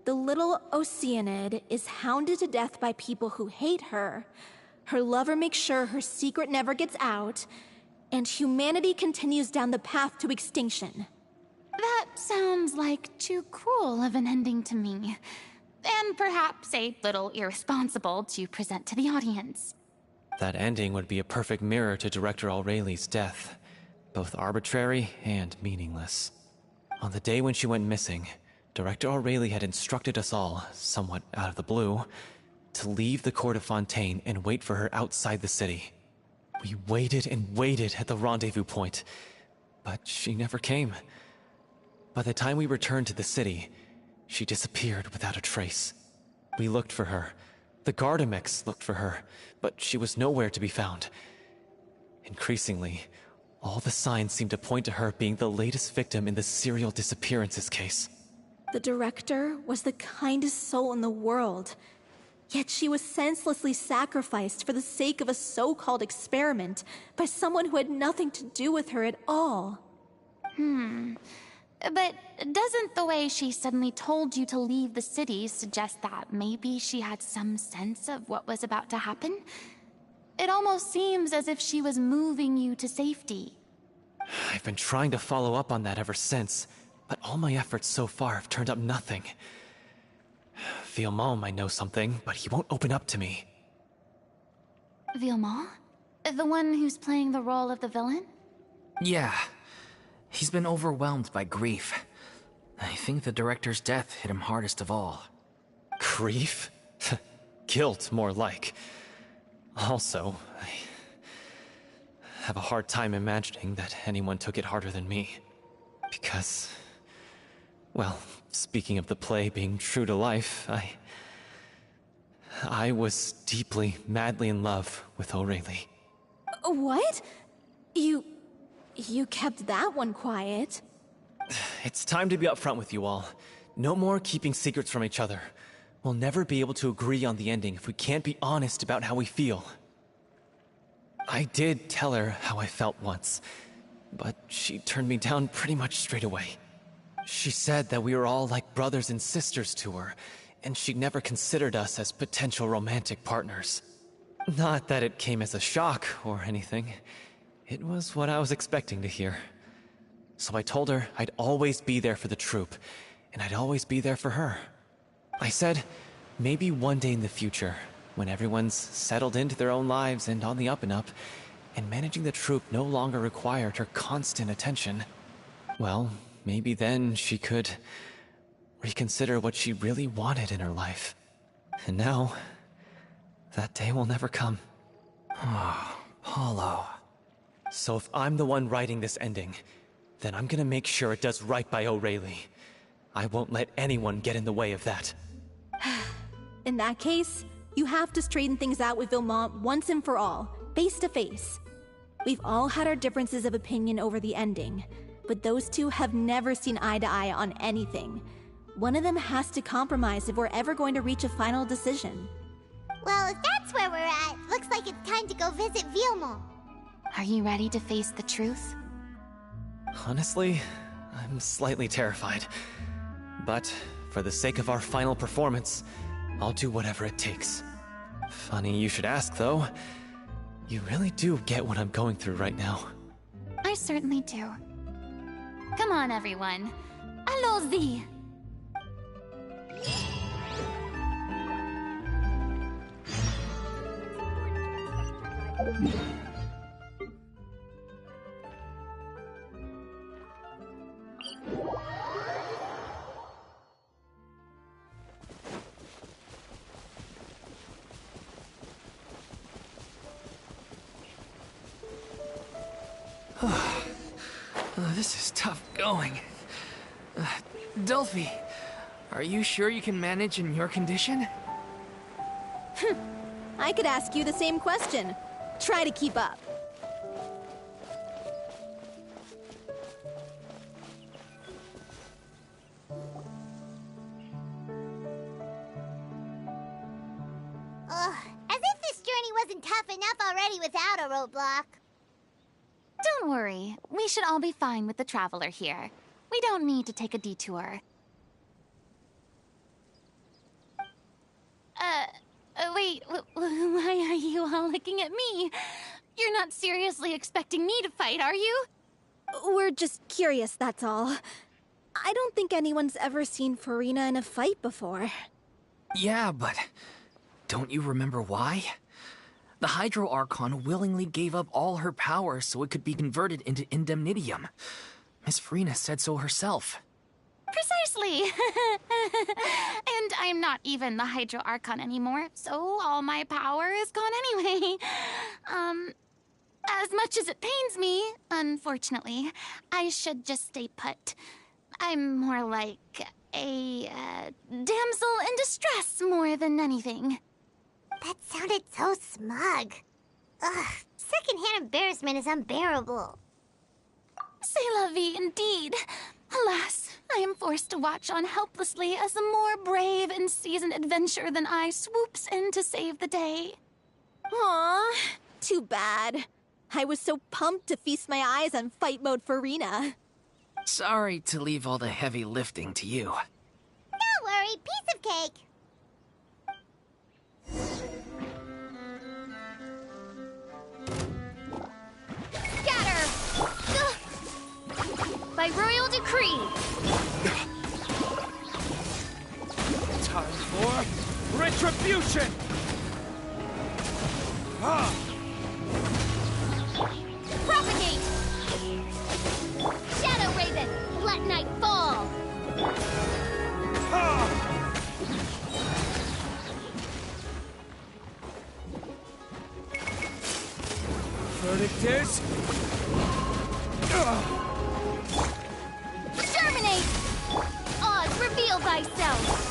the little Oceanid is hounded to death by people who hate her, her lover makes sure her secret never gets out, and humanity continues down the path to extinction? That sounds like too cruel of an ending to me. And perhaps a little irresponsible to present to the audience. That ending would be a perfect mirror to Director Aureli's death, both arbitrary and meaningless. On the day when she went missing, Director Aureli had instructed us all, somewhat out of the blue, to leave the court of Fontaine and wait for her outside the city. We waited and waited at the rendezvous point, but she never came. By the time we returned to the city, she disappeared without a trace. We looked for her. The Gardamex looked for her, but she was nowhere to be found. Increasingly, all the signs seemed to point to her being the latest victim in the serial disappearances case. The director was the kindest soul in the world, yet she was senselessly sacrificed for the sake of a so-called experiment by someone who had nothing to do with her at all. But doesn't the way she suddenly told you to leave the city suggest that maybe she had some sense of what was about to happen? It almost seems as if she was moving you to safety. I've been trying to follow up on that ever since, but all my efforts so far have turned up nothing. Villemont might know something, but he won't open up to me. Villemont? The one who's playing the role of the villain? Yeah. He's been overwhelmed by grief. I think the director's death hit him hardest of all. Grief? Guilt, more like. Also, I have a hard time imagining that anyone took it harder than me. Because, well, speaking of the play being true to life, I was deeply, madly in love with O'Reilly. What? You kept that one quiet. It's time to be upfront with you all. No more keeping secrets from each other. We'll never be able to agree on the ending if we can't be honest about how we feel. I did tell her how I felt once, but she turned me down pretty much straight away. She said that we were all like brothers and sisters to her, and she'd never considered us as potential romantic partners. Not that it came as a shock or anything. It was what I was expecting to hear. So I told her I'd always be there for the troupe, and I'd always be there for her. I said, maybe one day in the future, when everyone's settled into their own lives and on the up and up, and managing the troupe no longer required her constant attention, well, maybe then she could reconsider what she really wanted in her life. And now, that day will never come. Oh, Paulo. So if I'm the one writing this ending, then I'm gonna make sure it does right by O'Reilly. I won't let anyone get in the way of that. In that case, you have to straighten things out with Vilmont once and for all, face to face. We've all had our differences of opinion over the ending, but those two have never seen eye to eye on anything. One of them has to compromise if we're ever going to reach a final decision. Well, if that's where we're at, looks like it's time to go visit Vilmont. Are you ready to face the truth? Honestly, I'm slightly terrified. But for the sake of our final performance, I'll do whatever it takes. Funny you should ask, though. You really do get what I'm going through right now. I certainly do. Come on, everyone. Allons-y! This is tough going. Delphi, are you sure you can manage in your condition? I could ask you the same question. Try to keep up. Ugh, as if this journey wasn't tough enough already without a roadblock. Don't worry. We should all be fine with the Traveler here. We don't need to take a detour. Wait, why are you all looking at me? You're not seriously expecting me to fight, are you? We're just curious, that's all. I don't think anyone's ever seen Furina in a fight before. Yeah, but don't you remember why? The Hydro Archon willingly gave up all her power so it could be converted into Indemnitium. Miss Furina said so herself. Precisely! And I'm not even the Hydro Archon anymore, so all my power is gone anyway. As much as it pains me, unfortunately, I should just stay put. I'm more like a damsel in distress more than anything. That sounded so smug. Ugh, secondhand embarrassment is unbearable. C'est la vie indeed. Alas, I am forced to watch on helplessly as a more brave and seasoned adventurer than I swoops in to save the day. Aw, too bad. I was so pumped to feast my eyes on fight mode Furina. Sorry to leave all the heavy lifting to you. Don't worry, piece of cake. Scatter! By royal decree! Time for retribution! Propagate! Shadow Raven, let night fall! Terminate! Oz, reveal thyself!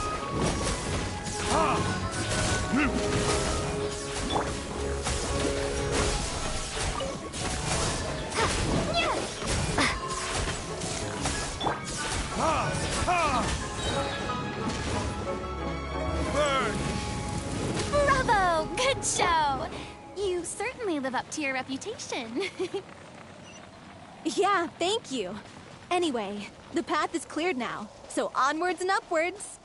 Bravo! Good show! You certainly live up to your reputation. Yeah, thank you. Anyway, the path is cleared now, so onwards and upwards.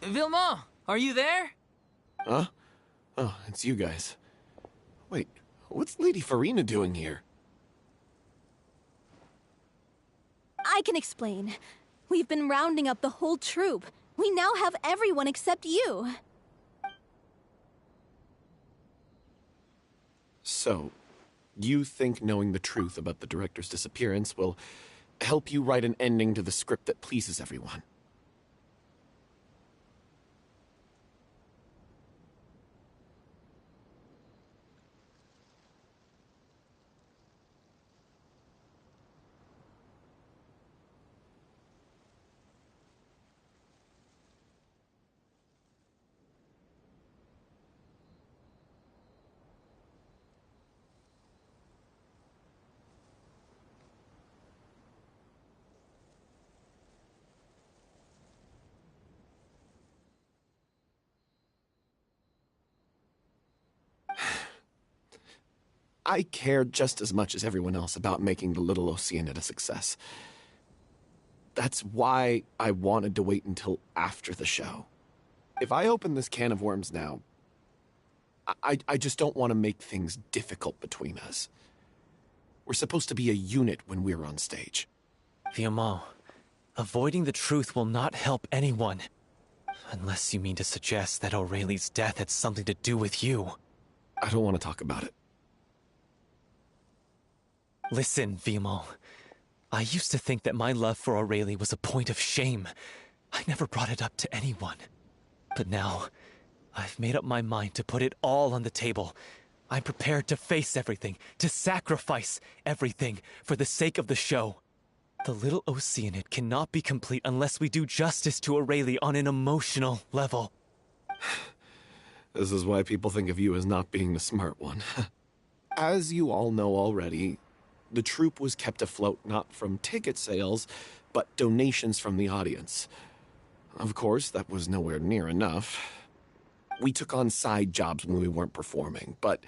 Vilma, are you there? Huh? Oh, it's you guys. Wait, what's Lady Farina doing here? I can explain. We've been rounding up the whole troop. We now have everyone except you. So, you think knowing the truth about the director's disappearance will help you write an ending to the script that pleases everyone? I care just as much as everyone else about making the Little Oceanid a success. That's why I wanted to wait until after the show. If I open this can of worms now, I just don't want to make things difficult between us. We're supposed to be a unit when we're on stage. Vilma, avoiding the truth will not help anyone. Unless you mean to suggest that Aurelie's death had something to do with you. I don't want to talk about it. Listen, Vilma. I used to think that my love for Aurelie was a point of shame. I never brought it up to anyone. But now, I've made up my mind to put it all on the table. I'm prepared to face everything, to sacrifice everything for the sake of the show. The Little Oceanid cannot be complete unless we do justice to Aurelie on an emotional level. This is why people think of you as not being the smart one. As you all know already, the troupe was kept afloat not from ticket sales, but donations from the audience. Of course, that was nowhere near enough. We took on side jobs when we weren't performing, but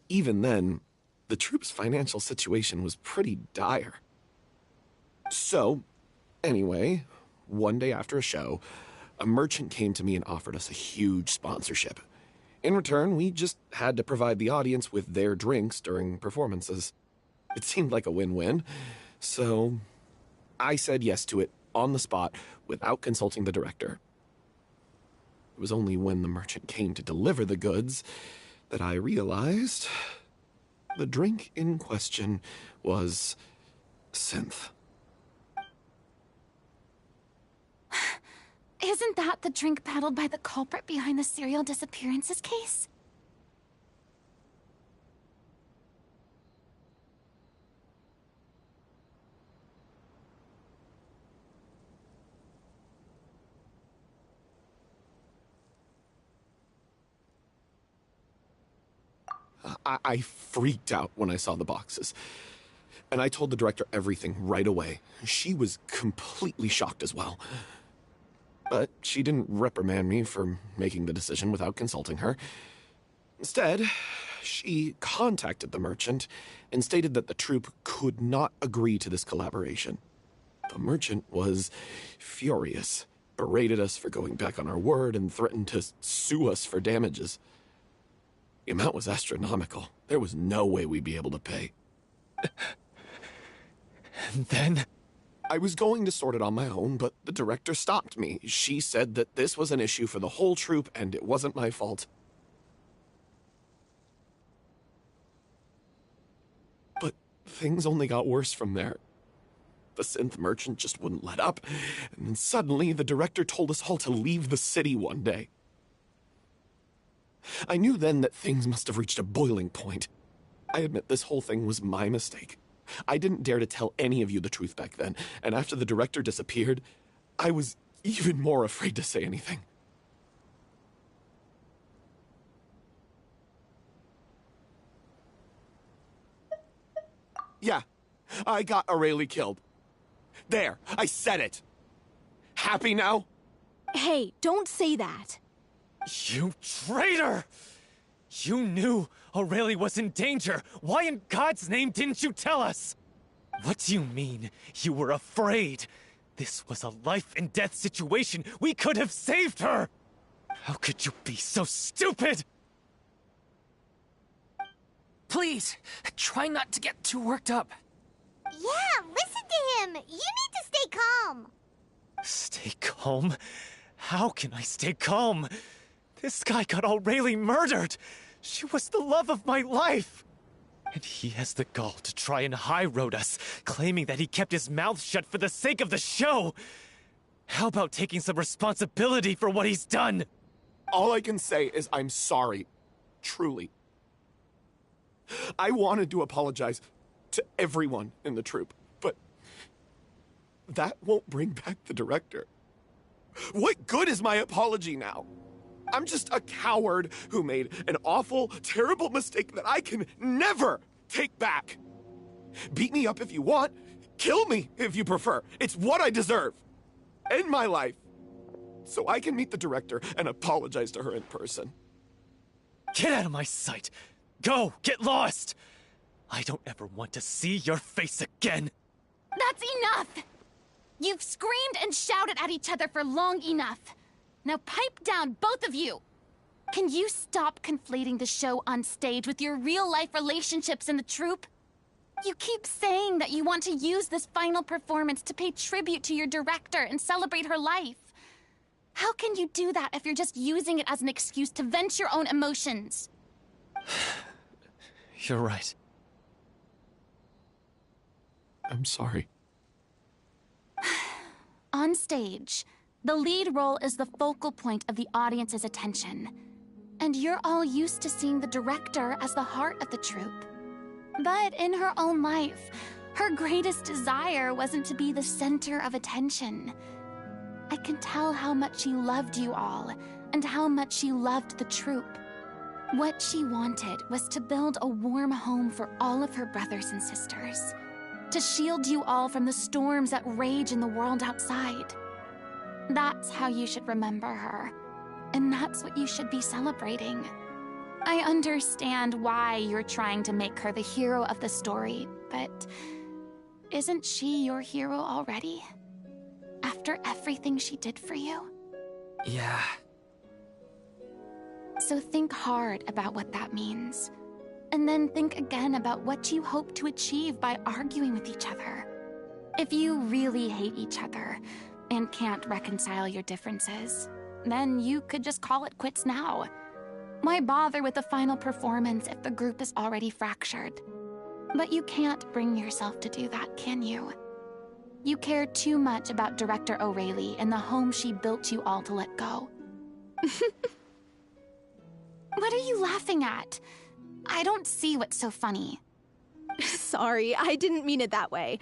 even then, the troupe's financial situation was pretty dire. So, anyway, one day after a show, a merchant came to me and offered us a huge sponsorship. In return, we just had to provide the audience with their drinks during performances. It seemed like a win-win, so I said yes to it on the spot without consulting the director. It was only when the merchant came to deliver the goods that I realized the drink in question was synth. Isn't that the drink peddled by the culprit behind the serial disappearances case? I freaked out when I saw the boxes. And I told the director everything right away. She was completely shocked as well. But she didn't reprimand me for making the decision without consulting her. Instead, she contacted the merchant and stated that the troupe could not agree to this collaboration. The merchant was furious, berated us for going back on our word, and threatened to sue us for damages. The amount was astronomical. There was no way we'd be able to pay. And then? I was going to sort it on my own, but the director stopped me. She said that this was an issue for the whole troupe, and it wasn't my fault. But things only got worse from there. The synth merchant just wouldn't let up, and then suddenly the director told us all to leave the city one day. I knew then that things must have reached a boiling point. I admit this whole thing was my mistake. I didn't dare to tell any of you the truth back then, and after the director disappeared, I was even more afraid to say anything. Yeah, I got Aurelie killed. There, I said it. Happy now? Hey, don't say that. You traitor! You knew Aurelie was in danger. Why in God's name didn't you tell us? What do you mean, you were afraid? This was a life and death situation. We could have saved her! How could you be so stupid? Please, try not to get too worked up. Yeah, listen to him. You need to stay calm. Stay calm? How can I stay calm? This guy got Aurelie murdered! She was the love of my life! And he has the gall to try and high-road us, claiming that he kept his mouth shut for the sake of the show! How about taking some responsibility for what he's done? All I can say is I'm sorry. Truly. I wanted to apologize to everyone in the troupe, but that won't bring back the director. What good is my apology now? I'm just a coward who made an awful, terrible mistake that I can never take back. Beat me up if you want. Kill me if you prefer. It's what I deserve. End my life. So I can meet the director and apologize to her in person. Get out of my sight! Go! Get lost! I don't ever want to see your face again! That's enough! You've screamed and shouted at each other for long enough. Now pipe down, both of you! Can you stop conflating the show on stage with your real-life relationships in the troupe? You keep saying that you want to use this final performance to pay tribute to your director and celebrate her life. How can you do that if you're just using it as an excuse to vent your own emotions? You're right. I'm sorry. On stage, the lead role is the focal point of the audience's attention. And you're all used to seeing the director as the heart of the troupe. But in her own life, her greatest desire wasn't to be the center of attention. I can tell how much she loved you all, and how much she loved the troupe. What she wanted was to build a warm home for all of her brothers and sisters. To shield you all from the storms that rage in the world outside. That's how you should remember her. And that's what you should be celebrating. I understand why you're trying to make her the hero of the story, but isn't she your hero already? After everything she did for you? Yeah. So think hard about what that means. And then think again about what you hope to achieve by arguing with each other. If you really hate each other and can't reconcile your differences, then you could just call it quits now. Why bother with the final performance if the group is already fractured? But you can't bring yourself to do that, can you? You care too much about Director Aurelie and the home she built you all to let go. What are you laughing at? I don't see what's so funny. Sorry, I didn't mean it that way.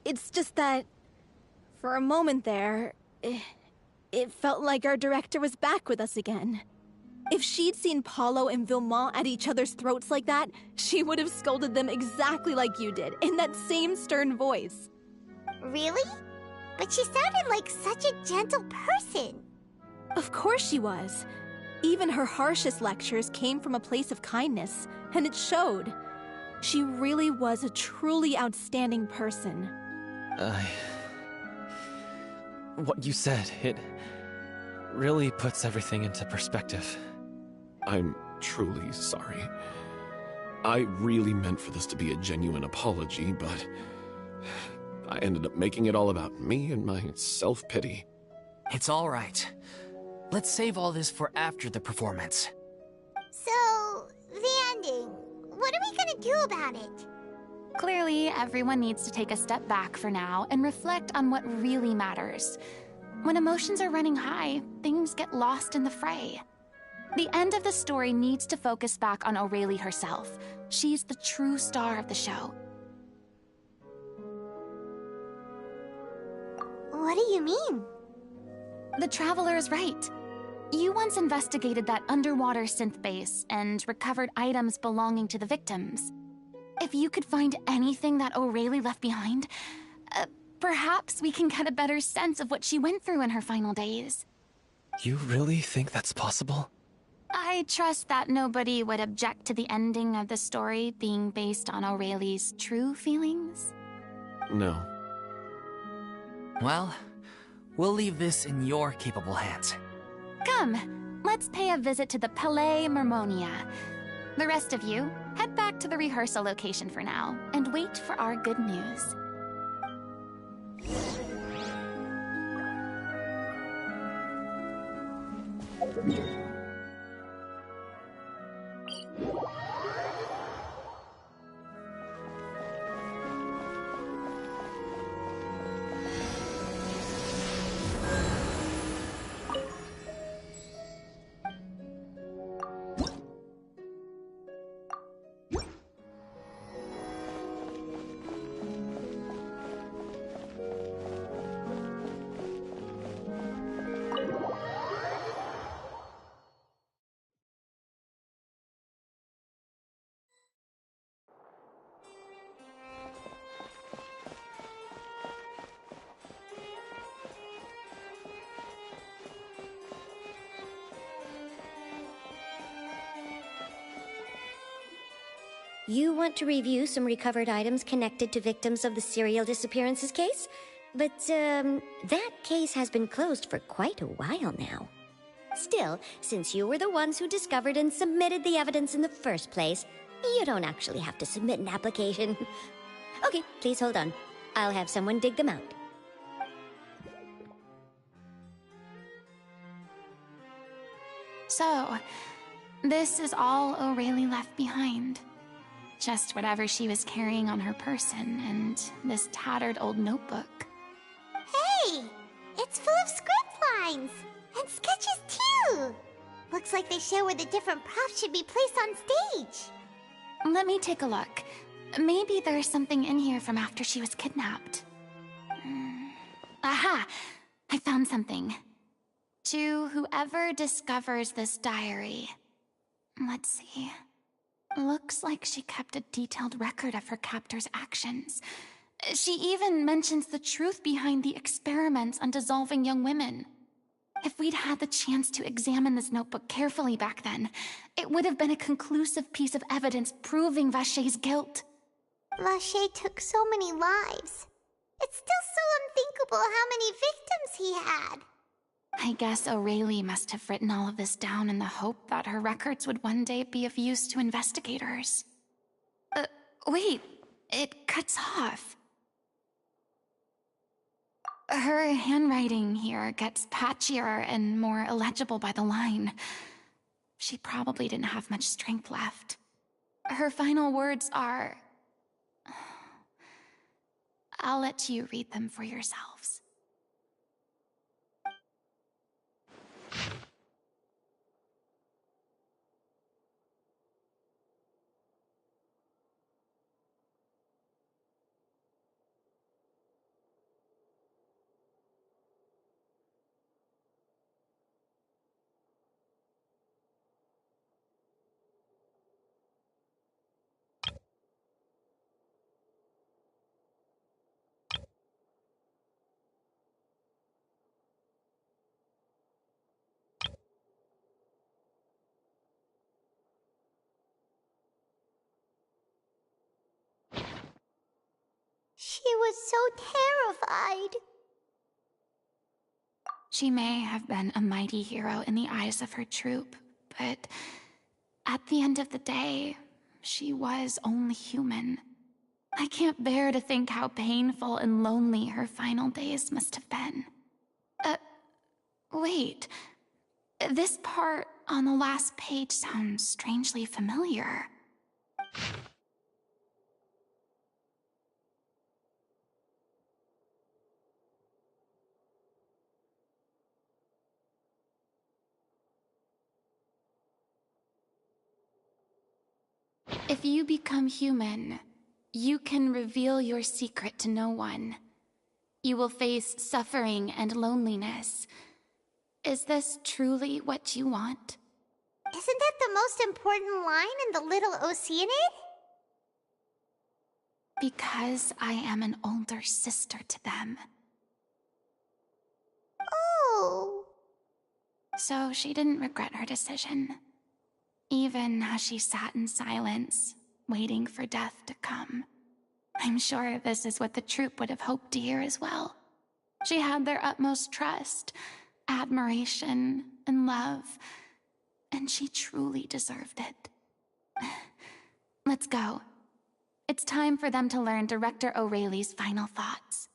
It's just that, for a moment there, it felt like our director was back with us again. If she'd seen Paulo and Villemont at each other's throats like that, she would have scolded them exactly like you did, in that same stern voice. Really? But she sounded like such a gentle person. Of course she was. Even her harshest lectures came from a place of kindness, and it showed. She really was a truly outstanding person. What you said, it really puts everything into perspective. I'm truly sorry. I really meant for this to be a genuine apology, but I ended up making it all about me and my self-pity. It's all right. Let's save all this for after the performance. So, the ending. What are we gonna do about it? Clearly, everyone needs to take a step back for now and reflect on what really matters. When emotions are running high, things get lost in the fray. The end of the story needs to focus back on Aurelie herself. She's the true star of the show. What do you mean? The Traveler is right. You once investigated that underwater synth base and recovered items belonging to the victims. If you could find anything that Aurelie left behind, perhaps we can get a better sense of what she went through in her final days. You really think that's possible? I trust that nobody would object to the ending of the story being based on Aurelie's true feelings. No. Well, we'll leave this in your capable hands. Come, let's pay a visit to the Palais Mermonia. The rest of you, head back to the rehearsal location for now, and wait for our good news. You want to review some recovered items connected to victims of the serial disappearances case? But, that case has been closed for quite a while now. Still, since you were the ones who discovered and submitted the evidence in the first place, you don't actually have to submit an application. Okay, please hold on. I'll have someone dig them out. So, this is all Aurelie left behind. Just whatever she was carrying on her person, and this tattered old notebook. Hey! It's full of script lines! And sketches too! Looks like they show where the different props should be placed on stage. Let me take a look. Maybe there's something in here from after she was kidnapped. Aha! I found something. To whoever discovers this diary. Let's see. Looks like she kept a detailed record of her captor's actions. She even mentions the truth behind the experiments on dissolving young women. If we'd had the chance to examine this notebook carefully back then, it would have been a conclusive piece of evidence proving Vachey's guilt. Vachey took so many lives. It's still so unthinkable how many victims he had. I guess Aurelie must have written all of this down in the hope that her records would one day be of use to investigators. Wait, it cuts off. Her handwriting here gets patchier and more illegible by the line. She probably didn't have much strength left. Her final words are... I'll let you read them for yourselves. She was so terrified. She may have been a mighty hero in the eyes of her troop, but at the end of the day, she was only human. I can't bear to think how painful and lonely her final days must have been. Wait. This part on the last page sounds strangely familiar. If you become human, you can reveal your secret to no one. You will face suffering and loneliness. Is this truly what you want? Isn't that the most important line in the Little Oceanid? Because I am an older sister to them. Oh. So she didn't regret her decision. Even as she sat in silence, waiting for death to come. I'm sure this is what the troupe would have hoped to hear as well. She had their utmost trust, admiration, and love, and she truly deserved it. Let's go. It's time for them to learn Director O'Reilly's final thoughts.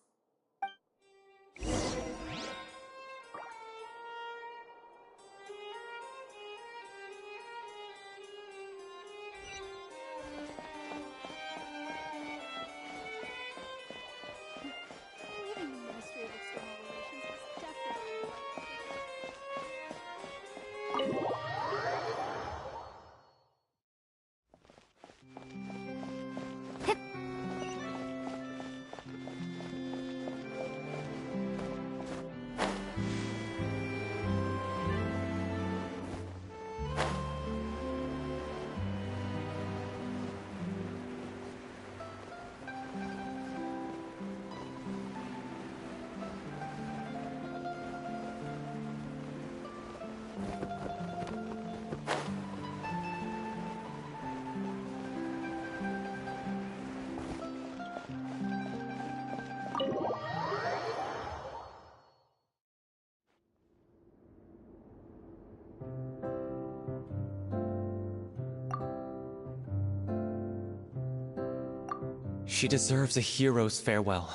She deserves a hero's farewell.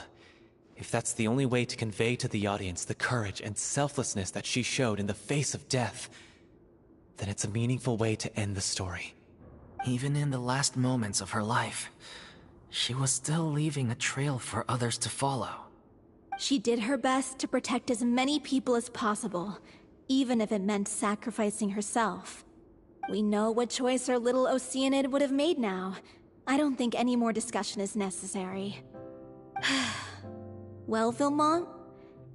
If that's the only way to convey to the audience the courage and selflessness that she showed in the face of death, then it's a meaningful way to end the story. Even in the last moments of her life, she was still leaving a trail for others to follow. She did her best to protect as many people as possible, even if it meant sacrificing herself. We know what choice our little Oceanid would have made now. I don't think any more discussion is necessary. Well, Vilmont,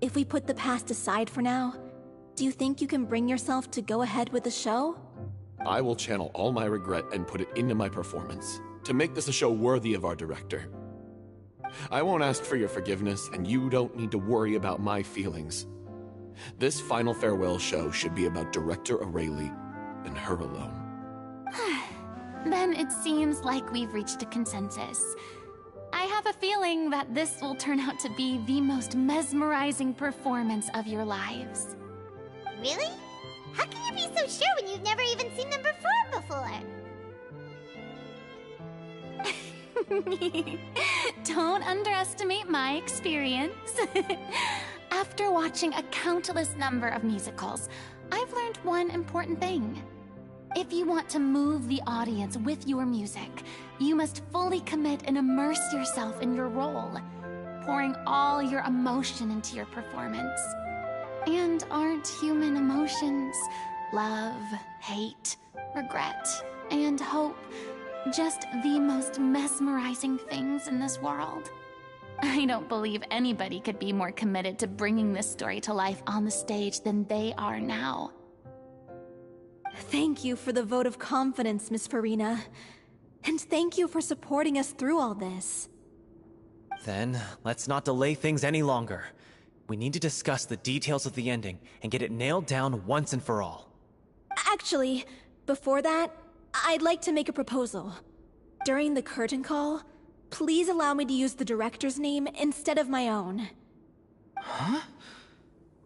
if we put the past aside for now, do you think you can bring yourself to go ahead with the show? I will channel all my regret and put it into my performance, to make this a show worthy of our director. I won't ask for your forgiveness, and you don't need to worry about my feelings. This final farewell show should be about Director O'Reilly and her alone. Then it seems like we've reached a consensus. I have a feeling that this will turn out to be the most mesmerizing performance of your lives. Really? How can you be so sure when you've never even seen them perform before? Don't underestimate my experience. After watching a countless number of musicals, I've learned one important thing. If you want to move the audience with your music, you must fully commit and immerse yourself in your role, pouring all your emotion into your performance. And aren't human emotions, love, hate, regret, and hope, just the most mesmerizing things in this world? I don't believe anybody could be more committed to bringing this story to life on the stage than they are now. Thank you for the vote of confidence, Miss Farina. And thank you for supporting us through all this. Then, let's not delay things any longer. We need to discuss the details of the ending and get it nailed down once and for all. Actually, before that, I'd like to make a proposal. During the curtain call, please allow me to use the director's name instead of my own. Huh?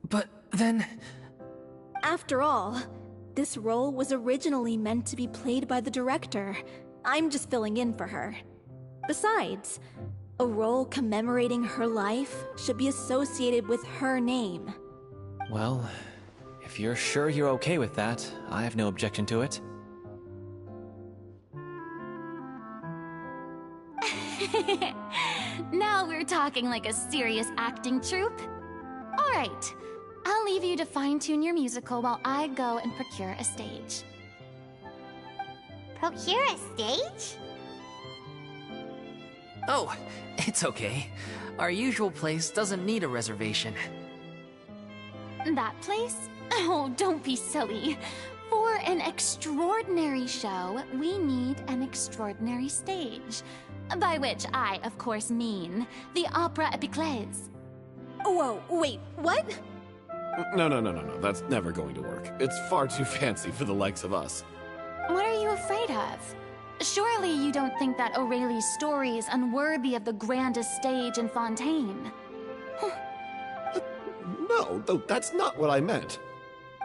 But then... After all, this role was originally meant to be played by the director. I'm just filling in for her. Besides, a role commemorating her life should be associated with her name. Well, if you're sure you're okay with that, I have no objection to it. Now we're talking like a serious acting troupe. All right, I'll leave you to fine-tune your musical while I go and procure a stage. Procure a stage? Oh, it's okay. Our usual place doesn't need a reservation. That place? Oh, don't be silly. For an extraordinary show, we need an extraordinary stage. By which I, of course, mean the Opera Epiclese. Whoa, wait, what? No. That's never going to work. It's far too fancy for the likes of us. What are you afraid of? Surely you don't think that Aurelie's story is unworthy of the grandest stage in Fontaine. No, that's not what I meant.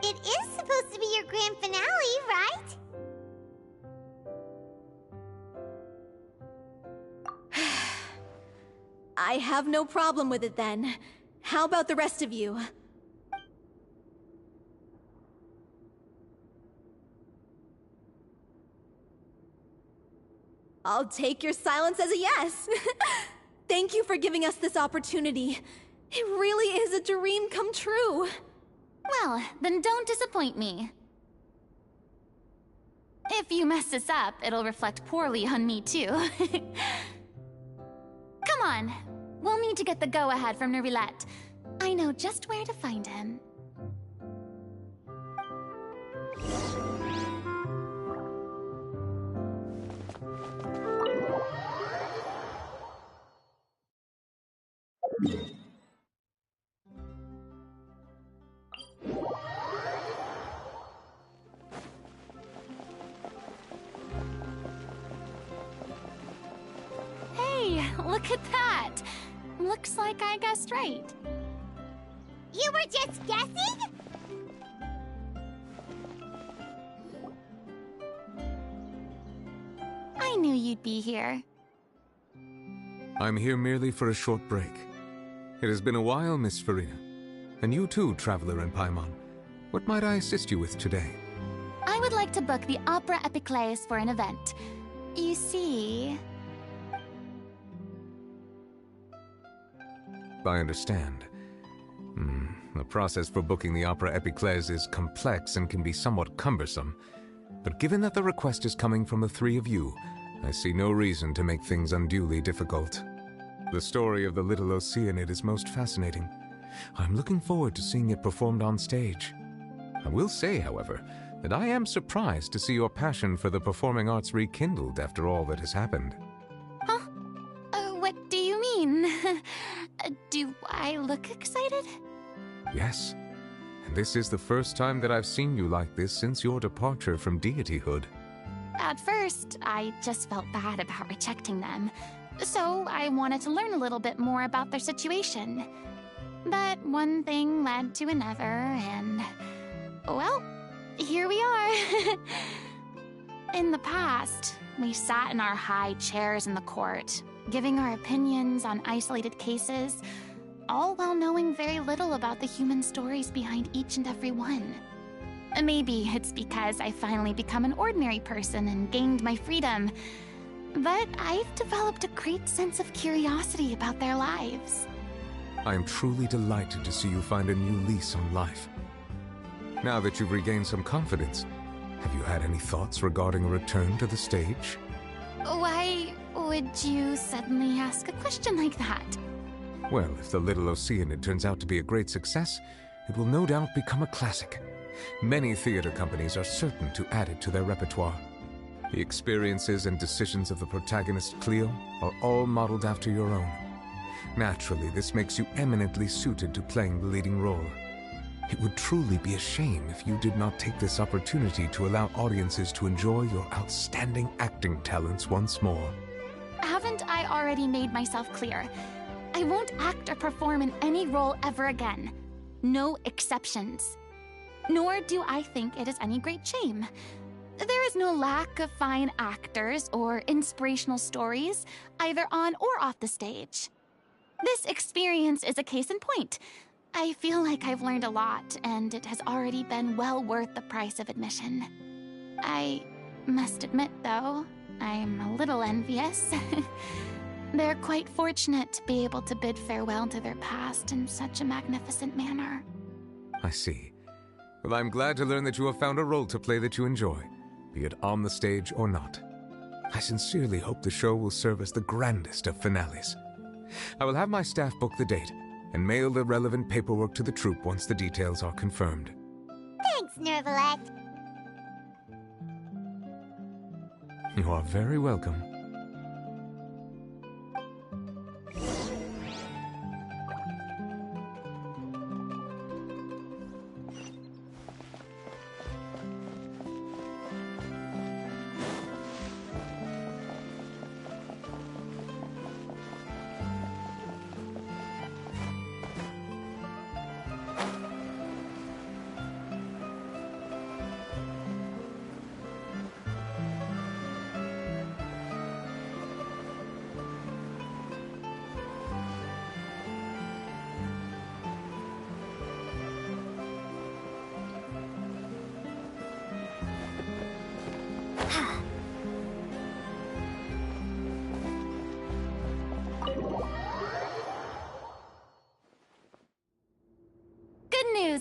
It is supposed to be your grand finale, right? I have no problem with it then. How about the rest of you? I'll take your silence as a yes. Thank you for giving us this opportunity. It really is a dream come true. Well, then don't disappoint me. If you mess this up, it'll reflect poorly on me too. Come on, we'll need to get the go-ahead from Neuvillette. I know just where to find him. Hey, look at that! Looks like I guessed right. You were just guessing? I knew you'd be here. I'm here merely for a short break. It has been a while, Miss Furina. And you too, Traveler in Paimon. What might I assist you with today? I would like to book the Opera Epiclese for an event. You see... I understand. The process for booking the Opera Epiclese is complex and can be somewhat cumbersome. But given that the request is coming from the three of you, I see no reason to make things unduly difficult. The story of the Little Oceanid is most fascinating. I'm looking forward to seeing it performed on stage. I will say, however, that I am surprised to see your passion for the performing arts rekindled after all that has happened. Huh? What do you mean? Do I look excited? Yes. And this is the first time that I've seen you like this since your departure from deityhood. At first, I just felt bad about rejecting them. So I wanted to learn a little bit more about their situation. But one thing led to another, and... well, here we are. In the past, we sat in our high chairs in the court, giving our opinions on isolated cases, all while knowing very little about the human stories behind each and every one. Maybe it's because I finally become an ordinary person and gained my freedom, but I've developed a great sense of curiosity about their lives. I am truly delighted to see you find a new lease on life. Now that you've regained some confidence, have you had any thoughts regarding a return to the stage? Why would you suddenly ask a question like that? Well, if the Little Oceanid turns out to be a great success, it will no doubt become a classic. Many theater companies are certain to add it to their repertoire. The experiences and decisions of the protagonist, Cleo, are all modeled after your own. Naturally, this makes you eminently suited to playing the leading role. It would truly be a shame if you did not take this opportunity to allow audiences to enjoy your outstanding acting talents once more. Haven't I already made myself clear? I won't act or perform in any role ever again. No exceptions. Nor do I think it is any great shame. There is no lack of fine actors or inspirational stories, either on or off the stage. This experience is a case in point. I feel like I've learned a lot, and it has already been well worth the price of admission. I must admit, though, I'm a little envious. They're quite fortunate to be able to bid farewell to their past in such a magnificent manner. I see. Well, I'm glad to learn that you have found a role to play that you enjoy, be it on the stage or not. I sincerely hope the show will serve as the grandest of finales. I will have my staff book the date and mail the relevant paperwork to the troupe once the details are confirmed. Thanks, Nervalette. You are very welcome.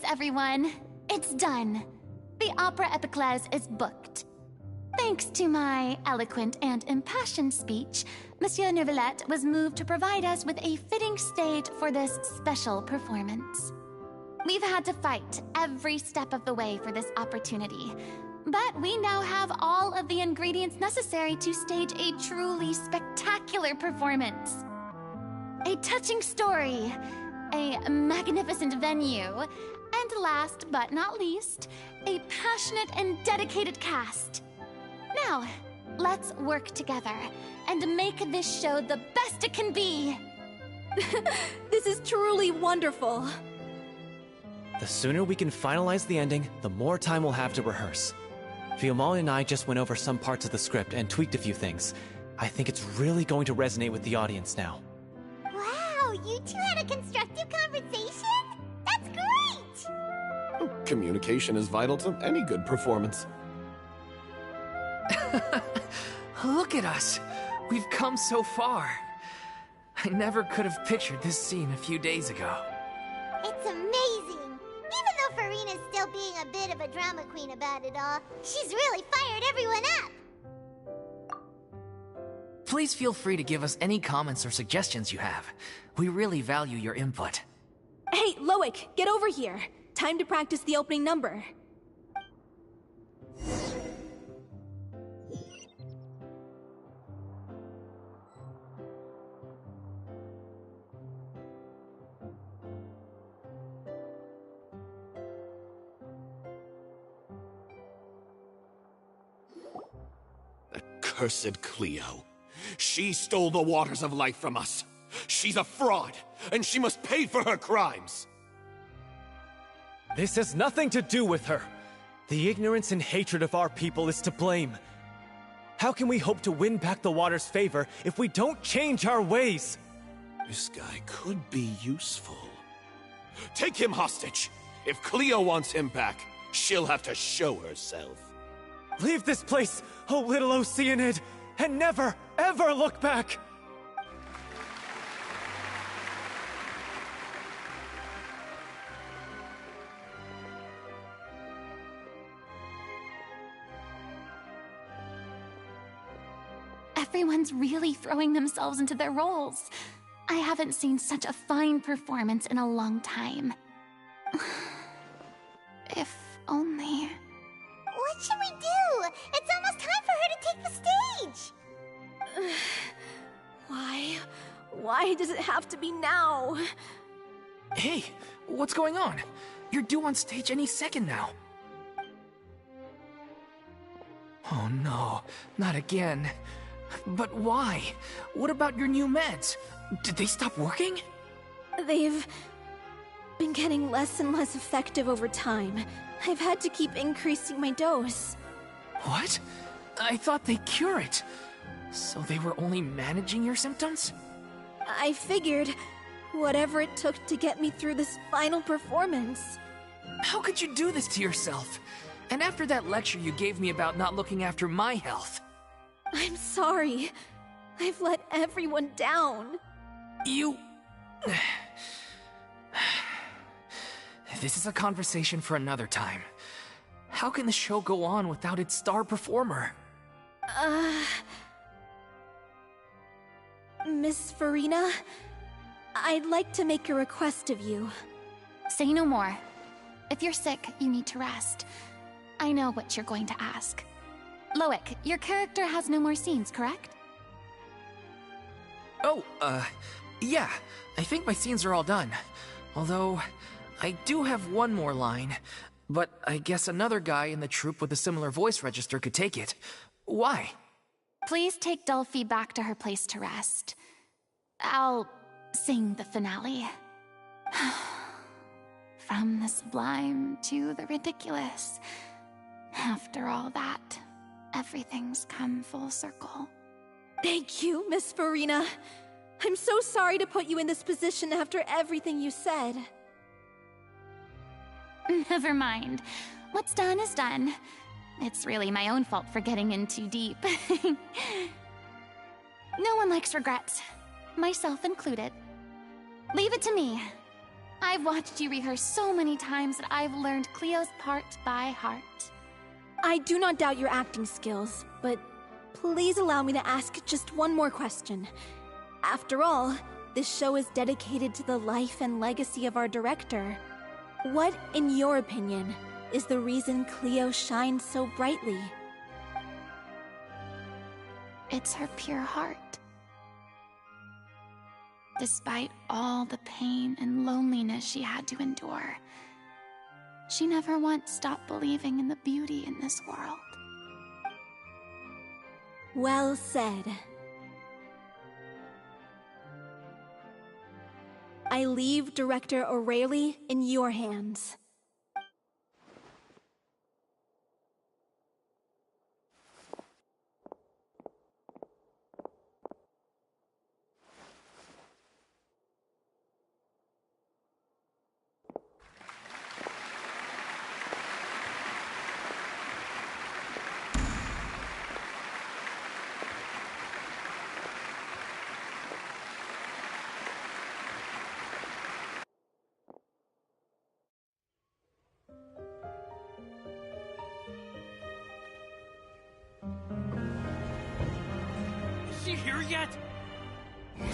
Everyone, it's done. The Opera Epiclese is booked. Thanks to my eloquent and impassioned speech, Monsieur Nervalette was moved to provide us with a fitting stage for this special performance. We've had to fight every step of the way for this opportunity, but we now have all of the ingredients necessary to stage a truly spectacular performance. A touching story, a magnificent venue, and last but not least, a passionate and dedicated cast. Now, let's work together and make this show the best it can be. This is truly wonderful. The sooner we can finalize the ending, the more time we'll have to rehearse. Fiamma and I just went over some parts of the script and tweaked a few things. I think it's really going to resonate with the audience now. Wow, you two had a constructive conversation? That's great! Communication is vital to any good performance. Look at us! We've come so far. I never could have pictured this scene a few days ago. It's amazing! Even though Furina's still being a bit of a drama queen about it all, she's really fired everyone up! Please feel free to give us any comments or suggestions you have. We really value your input. Hey, Loic, get over here. Time to practice the opening number. Accursed Cleo. She stole the waters of life from us. She's a fraud, and she must pay for her crimes. This has nothing to do with her. The ignorance and hatred of our people is to blame. How can we hope to win back the water's favor if we don't change our ways? This guy could be useful. Take him hostage. If Cleo wants him back, she'll have to show herself. Leave this place, O little Oceanid, and never, ever look back! Everyone's really throwing themselves into their roles. I haven't seen such a fine performance in a long time. If only... What should we do? It's almost time for her to take the stage! Why does it have to be now? Hey, what's going on? You're due on stage any second now. Oh no, not again. But why? What about your new meds? Did they stop working? They've been getting less and less effective over time. I've had to keep increasing my dose. What? I thought they cure it. So they were only managing your symptoms? I figured whatever it took to get me through this final performance. How could you do this to yourself? And after that lecture you gave me about not looking after my health. I'm sorry. I've let everyone down. You... This is a conversation for another time. How can the show go on without its star performer? Miss Farina, I'd like to make a request of you. Say no more. If you're sick, you need to rest. I know what you're going to ask. Loic, your character has no more scenes, correct? Oh, yeah. I think my scenes are all done. Although, I do have one more line. But I guess another guy in the troupe with a similar voice register could take it. Why? Please take Delphi back to her place to rest. I'll sing the finale. From the sublime to the ridiculous. After all that, everything's come full circle. Thank you, Miss Farina. I'm so sorry to put you in this position after everything you said. Never mind. What's done is done. It's really my own fault for getting in too deep. No one likes regrets, myself included. Leave it to me. I've watched you rehearse so many times that I've learned Cleo's part by heart. I do not doubt your acting skills, but please allow me to ask just one more question. After all, this show is dedicated to the life and legacy of our director. What, in your opinion, is the reason Cleo shines so brightly? It's her pure heart. Despite all the pain and loneliness she had to endure, she never once stopped believing in the beauty in this world. Well said. I leave Director O'Reilly in your hands. Is she here yet?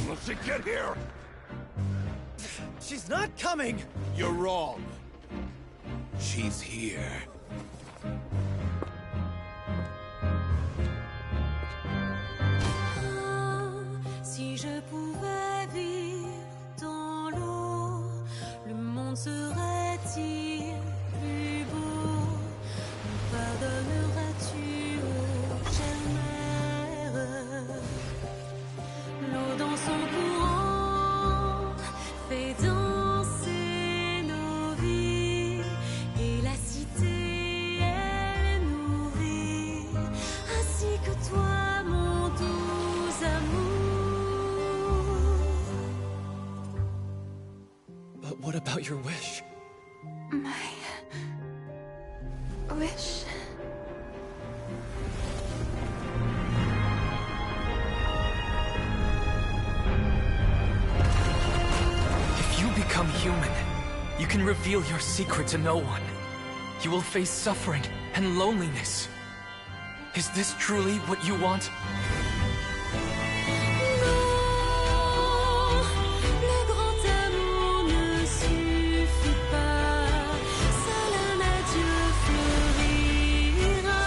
Will she get here? She's not coming! You're wrong. She's here. Si je pouvais vivre dans l'eau, le monde serait-il plus beau? Me pardonneras-tu, ô chère mère? L'eau dans son courant fait danser nos vies, et la cité elle est nourrie, ainsi que toi, mon doux amour. But what about your wish? My wish. If you become human, you can reveal your secret to no one. You will face suffering and loneliness. Is this truly what you want? Le grand amour ne suffit pas, seul un adieu fleurira.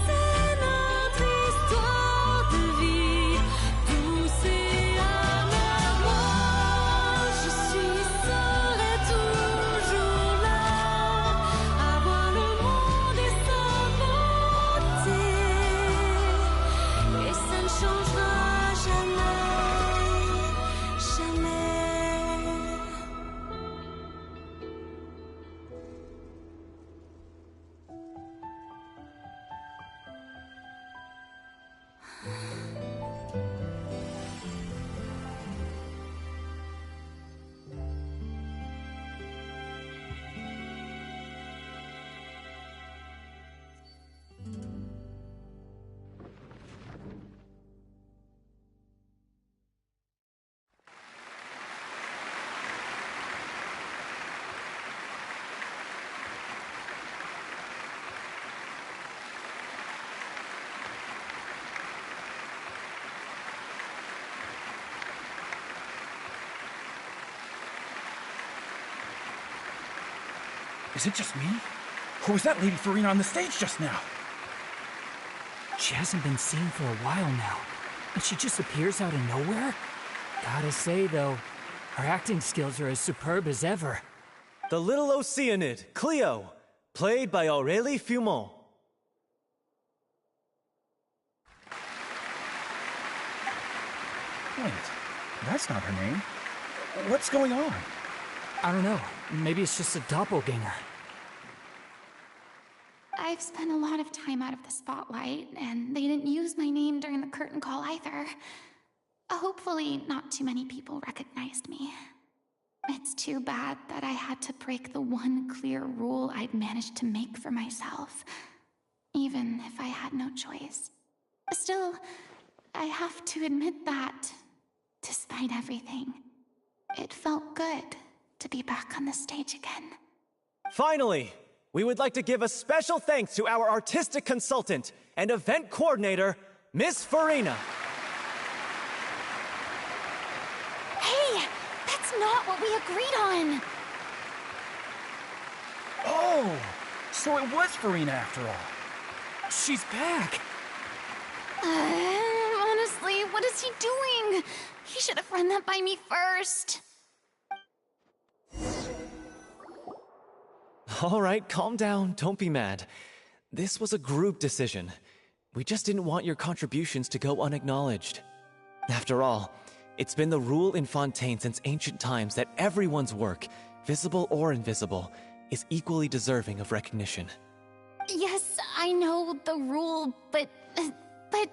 C'est notre histoire de vie, douce et amère. Moi, je serai toujours là, à voir le monde et sa beauté. Is it just me? Or was that Lady Farina on the stage just now? She hasn't been seen for a while now, and she just appears out of nowhere? Gotta say, though, her acting skills are as superb as ever. The little Oceanid, Cleo, played by Aurélie Fumont. Wait, that's not her name. What's going on? I don't know. Maybe it's just a doppelganger. I've spent a lot of time out of the spotlight, and they didn't use my name during the curtain call either. Hopefully, not too many people recognized me. It's too bad that I had to break the one clear rule I'd managed to make for myself, even if I had no choice. Still, I have to admit that, despite everything, it felt good to be back on the stage again. Finally, we would like to give a special thanks to our artistic consultant and event coordinator, Miss Farina. Hey, that's not what we agreed on! Oh, so it was Farina after all. She's back! Honestly, what is he doing? He should have run that by me first. All right, calm down, don't be mad. This was a group decision. We just didn't want your contributions to go unacknowledged. After all, it's been the rule in Fontaine since ancient times that everyone's work, visible or invisible, is equally deserving of recognition. Yes, I know the rule, but it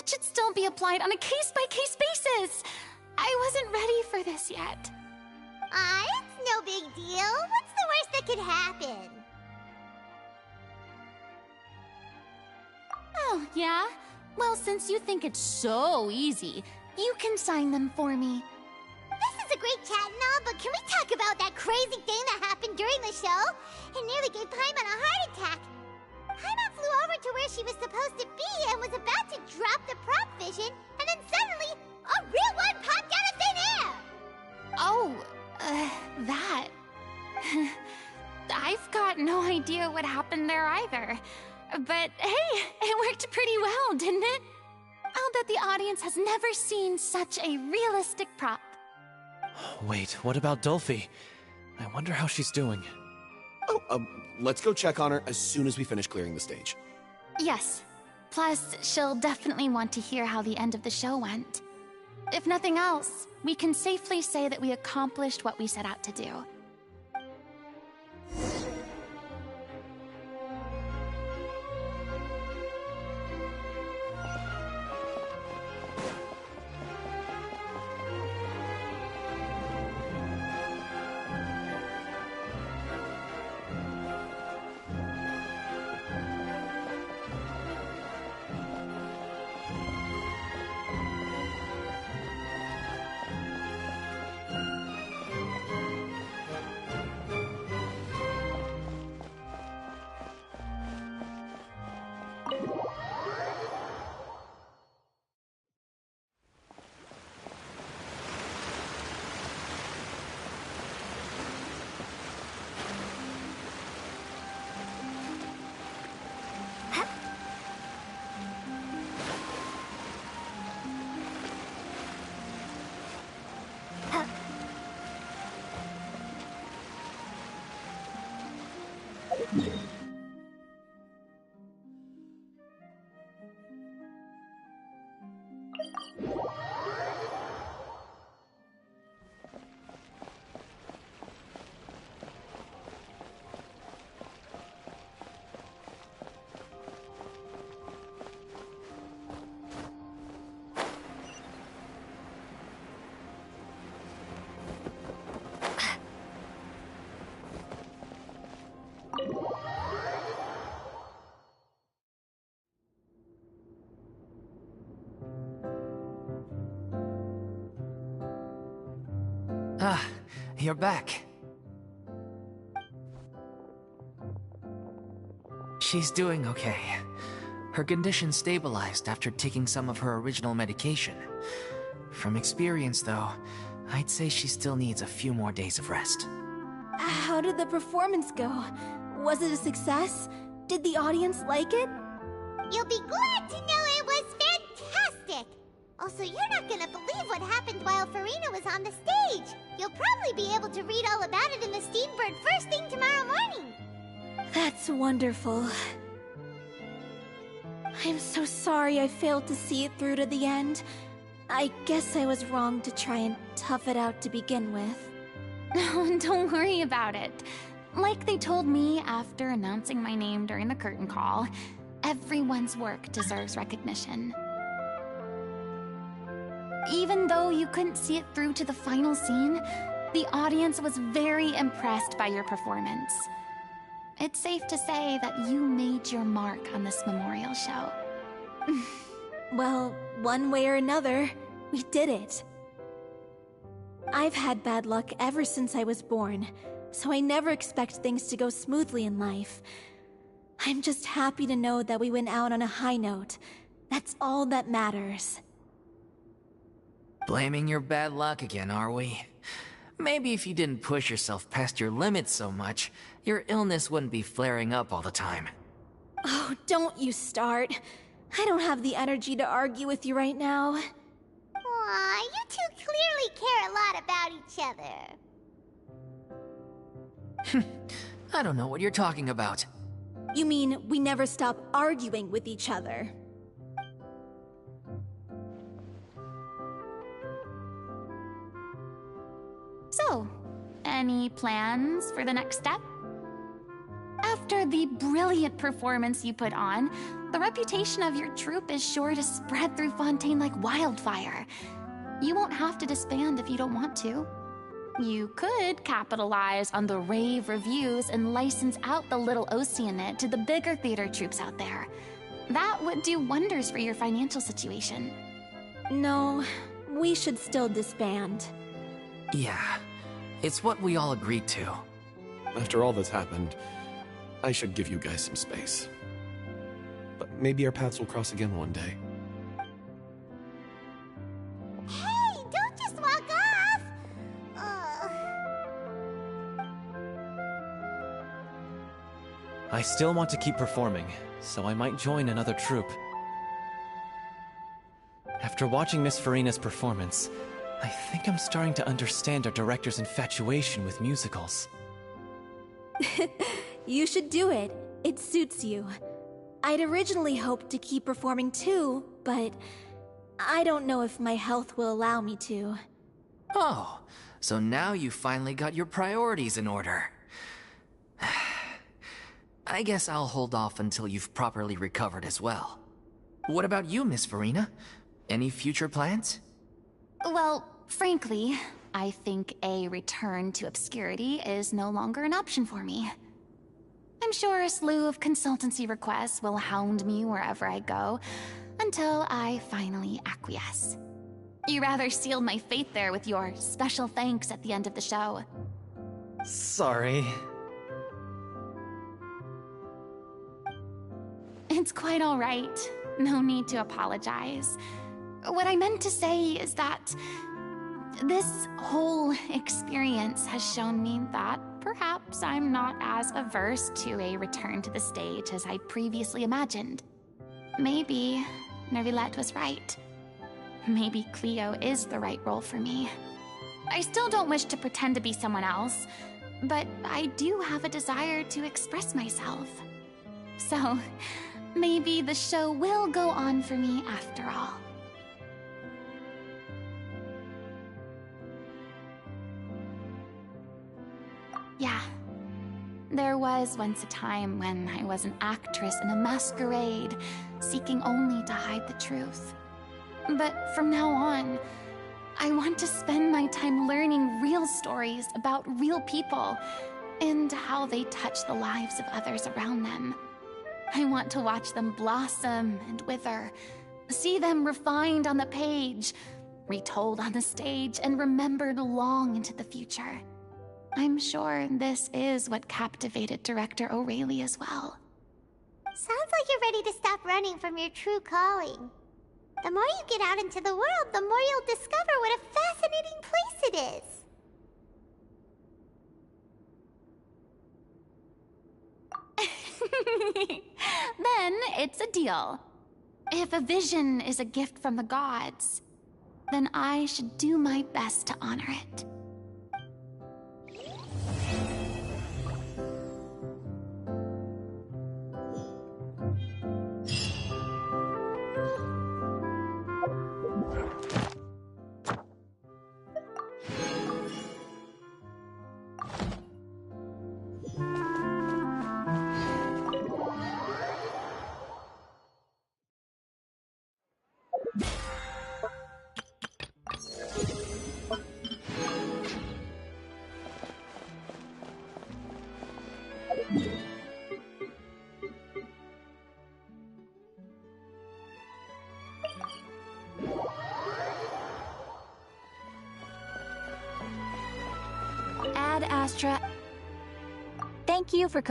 should still be applied on a case-by-case basis. I wasn't ready for this yet. It's no big deal. What's the worst that could happen? Oh, yeah? Well, since you think it's so easy, you can sign them for me. This is a great chat and all, but can we talk about that crazy thing that happened during the show? It nearly gave Paimon a heart attack. Paimon flew over to where she was supposed to be and was about to drop the prop vision, and then suddenly, a real one popped out of thin air! Oh, that. I've got no idea what happened there either. But hey, it worked pretty well, didn't it? I'll bet the audience has never seen such a realistic prop. Wait, what about Dolphy? I wonder how she's doing. Oh, let's go check on her as soon as we finish clearing the stage. Yes. Plus, she'll definitely want to hear how the end of the show went. If nothing else, we can safely say that we accomplished what we set out to do. Ah, you're back. She's doing okay. Her condition stabilized after taking some of her original medication. From experience, though, I'd say she still needs a few more days of rest. How did the performance go? Was it a success? Did the audience like it? You'll be glad to know it was fantastic! Also, you're not gonna believe what happened while Farina was on the stage. You'll probably be able to read all about it in the Steambird first thing tomorrow morning. That's wonderful. I'm so sorry I failed to see it through to the end. I guess I was wrong to try and tough it out to begin with. No, don't worry about it. Like they told me after announcing my name during the curtain call, everyone's work deserves recognition. Even though you couldn't see it through to the final scene, the audience was very impressed by your performance. It's safe to say that you made your mark on this memorial show. Well, one way or another, we did it. I've had bad luck ever since I was born, so I never expect things to go smoothly in life. I'm just happy to know that we went out on a high note. That's all that matters. Blaming your bad luck again, are we? Maybe if you didn't push yourself past your limits so much, your illness wouldn't be flaring up all the time. Oh, don't you start. I don't have the energy to argue with you right now. Aw, you two clearly care a lot about each other. I don't know what you're talking about. You mean we never stop arguing with each other? So, any plans for the next step? After the brilliant performance you put on, the reputation of your troupe is sure to spread through Fontaine like wildfire. You won't have to disband if you don't want to. You could capitalize on the rave reviews and license out the Little Oceanid to the bigger theater troupes out there. That would do wonders for your financial situation. No, we should still disband. Yeah, it's what we all agreed to. After all that's happened, I should give you guys some space. But maybe our paths will cross again one day. Hey, don't just walk off! I still want to keep performing, so I might join another troupe. After watching Miss Farina's performance, I think I'm starting to understand our director's infatuation with musicals. You should do it. It suits you. I'd originally hoped to keep performing too, but I don't know if my health will allow me to. Oh, so now you finally got your priorities in order. I guess I'll hold off until you've properly recovered as well. What about you, Miss Farina? Any future plans? Well, frankly, I think a return to obscurity is no longer an option for me. I'm sure a slew of consultancy requests will hound me wherever I go, until I finally acquiesce. You rather sealed my fate there with your special thanks at the end of the show. Sorry. It's quite all right. No need to apologize. What I meant to say is that this whole experience has shown me that perhaps I'm not as averse to a return to the stage as I previously imagined. Maybe Neuvillette was right. Maybe Cleo is the right role for me. I still don't wish to pretend to be someone else, but I do have a desire to express myself. So, maybe the show will go on for me after all. Yeah. There was once a time when I was an actress in a masquerade, seeking only to hide the truth. But from now on, I want to spend my time learning real stories about real people and how they touch the lives of others around them. I want to watch them blossom and wither, see them refined on the page, retold on the stage, and remembered long into the future. I'm sure this is what captivated director O'Reilly as well. Sounds like you're ready to stop running from your true calling. The more you get out into the world, the more you'll discover what a fascinating place it is. Then it's a deal. If a vision is a gift from the gods, then I should do my best to honor it. Ad Astra. Thank you for